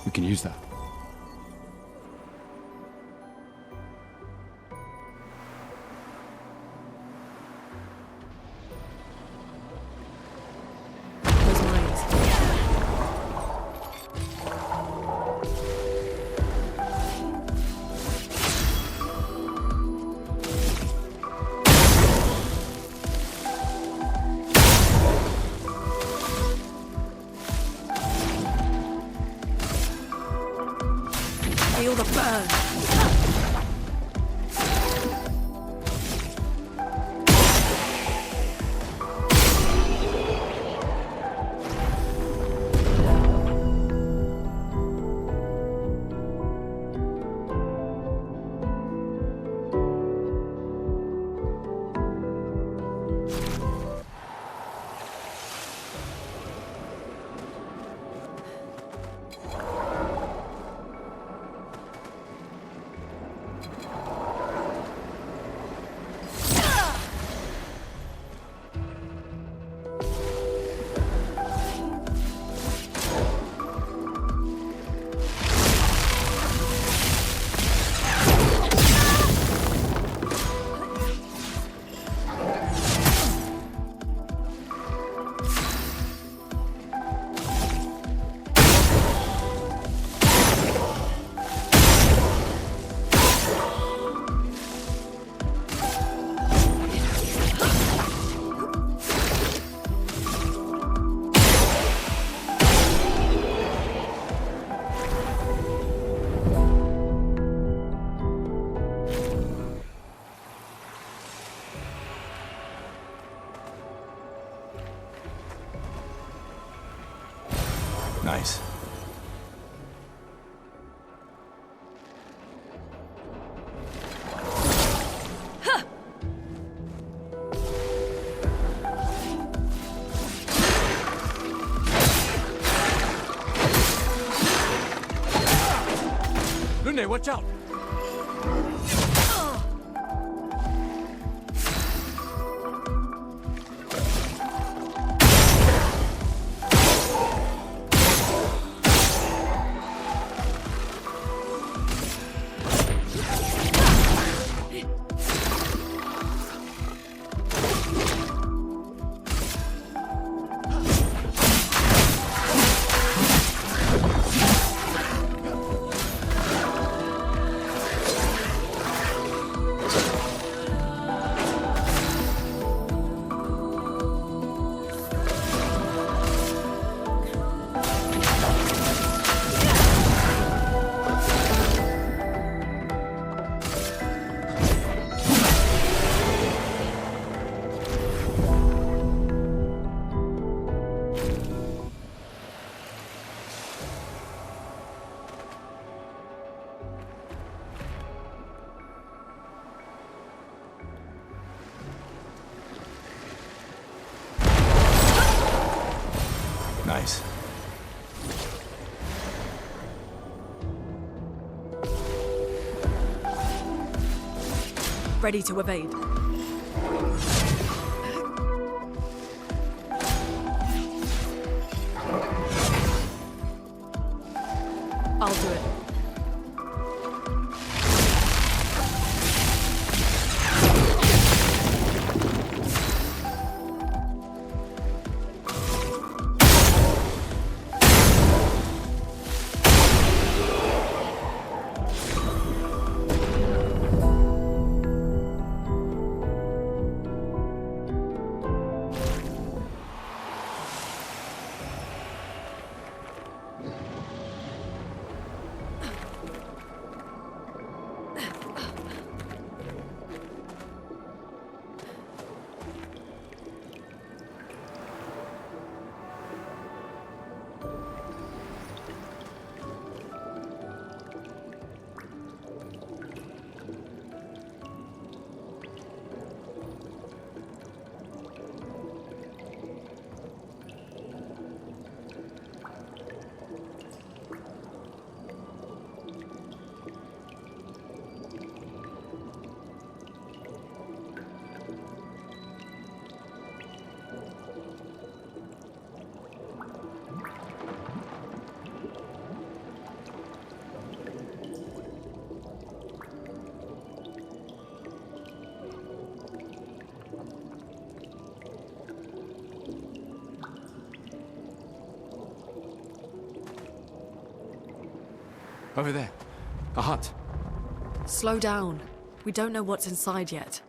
We can use that. Those mines. Feel the burn. Nice. Lunde, watch out! Nice. Ready to evade. I'll do it. Over there. A hut. Slow down. We don't know what's inside yet.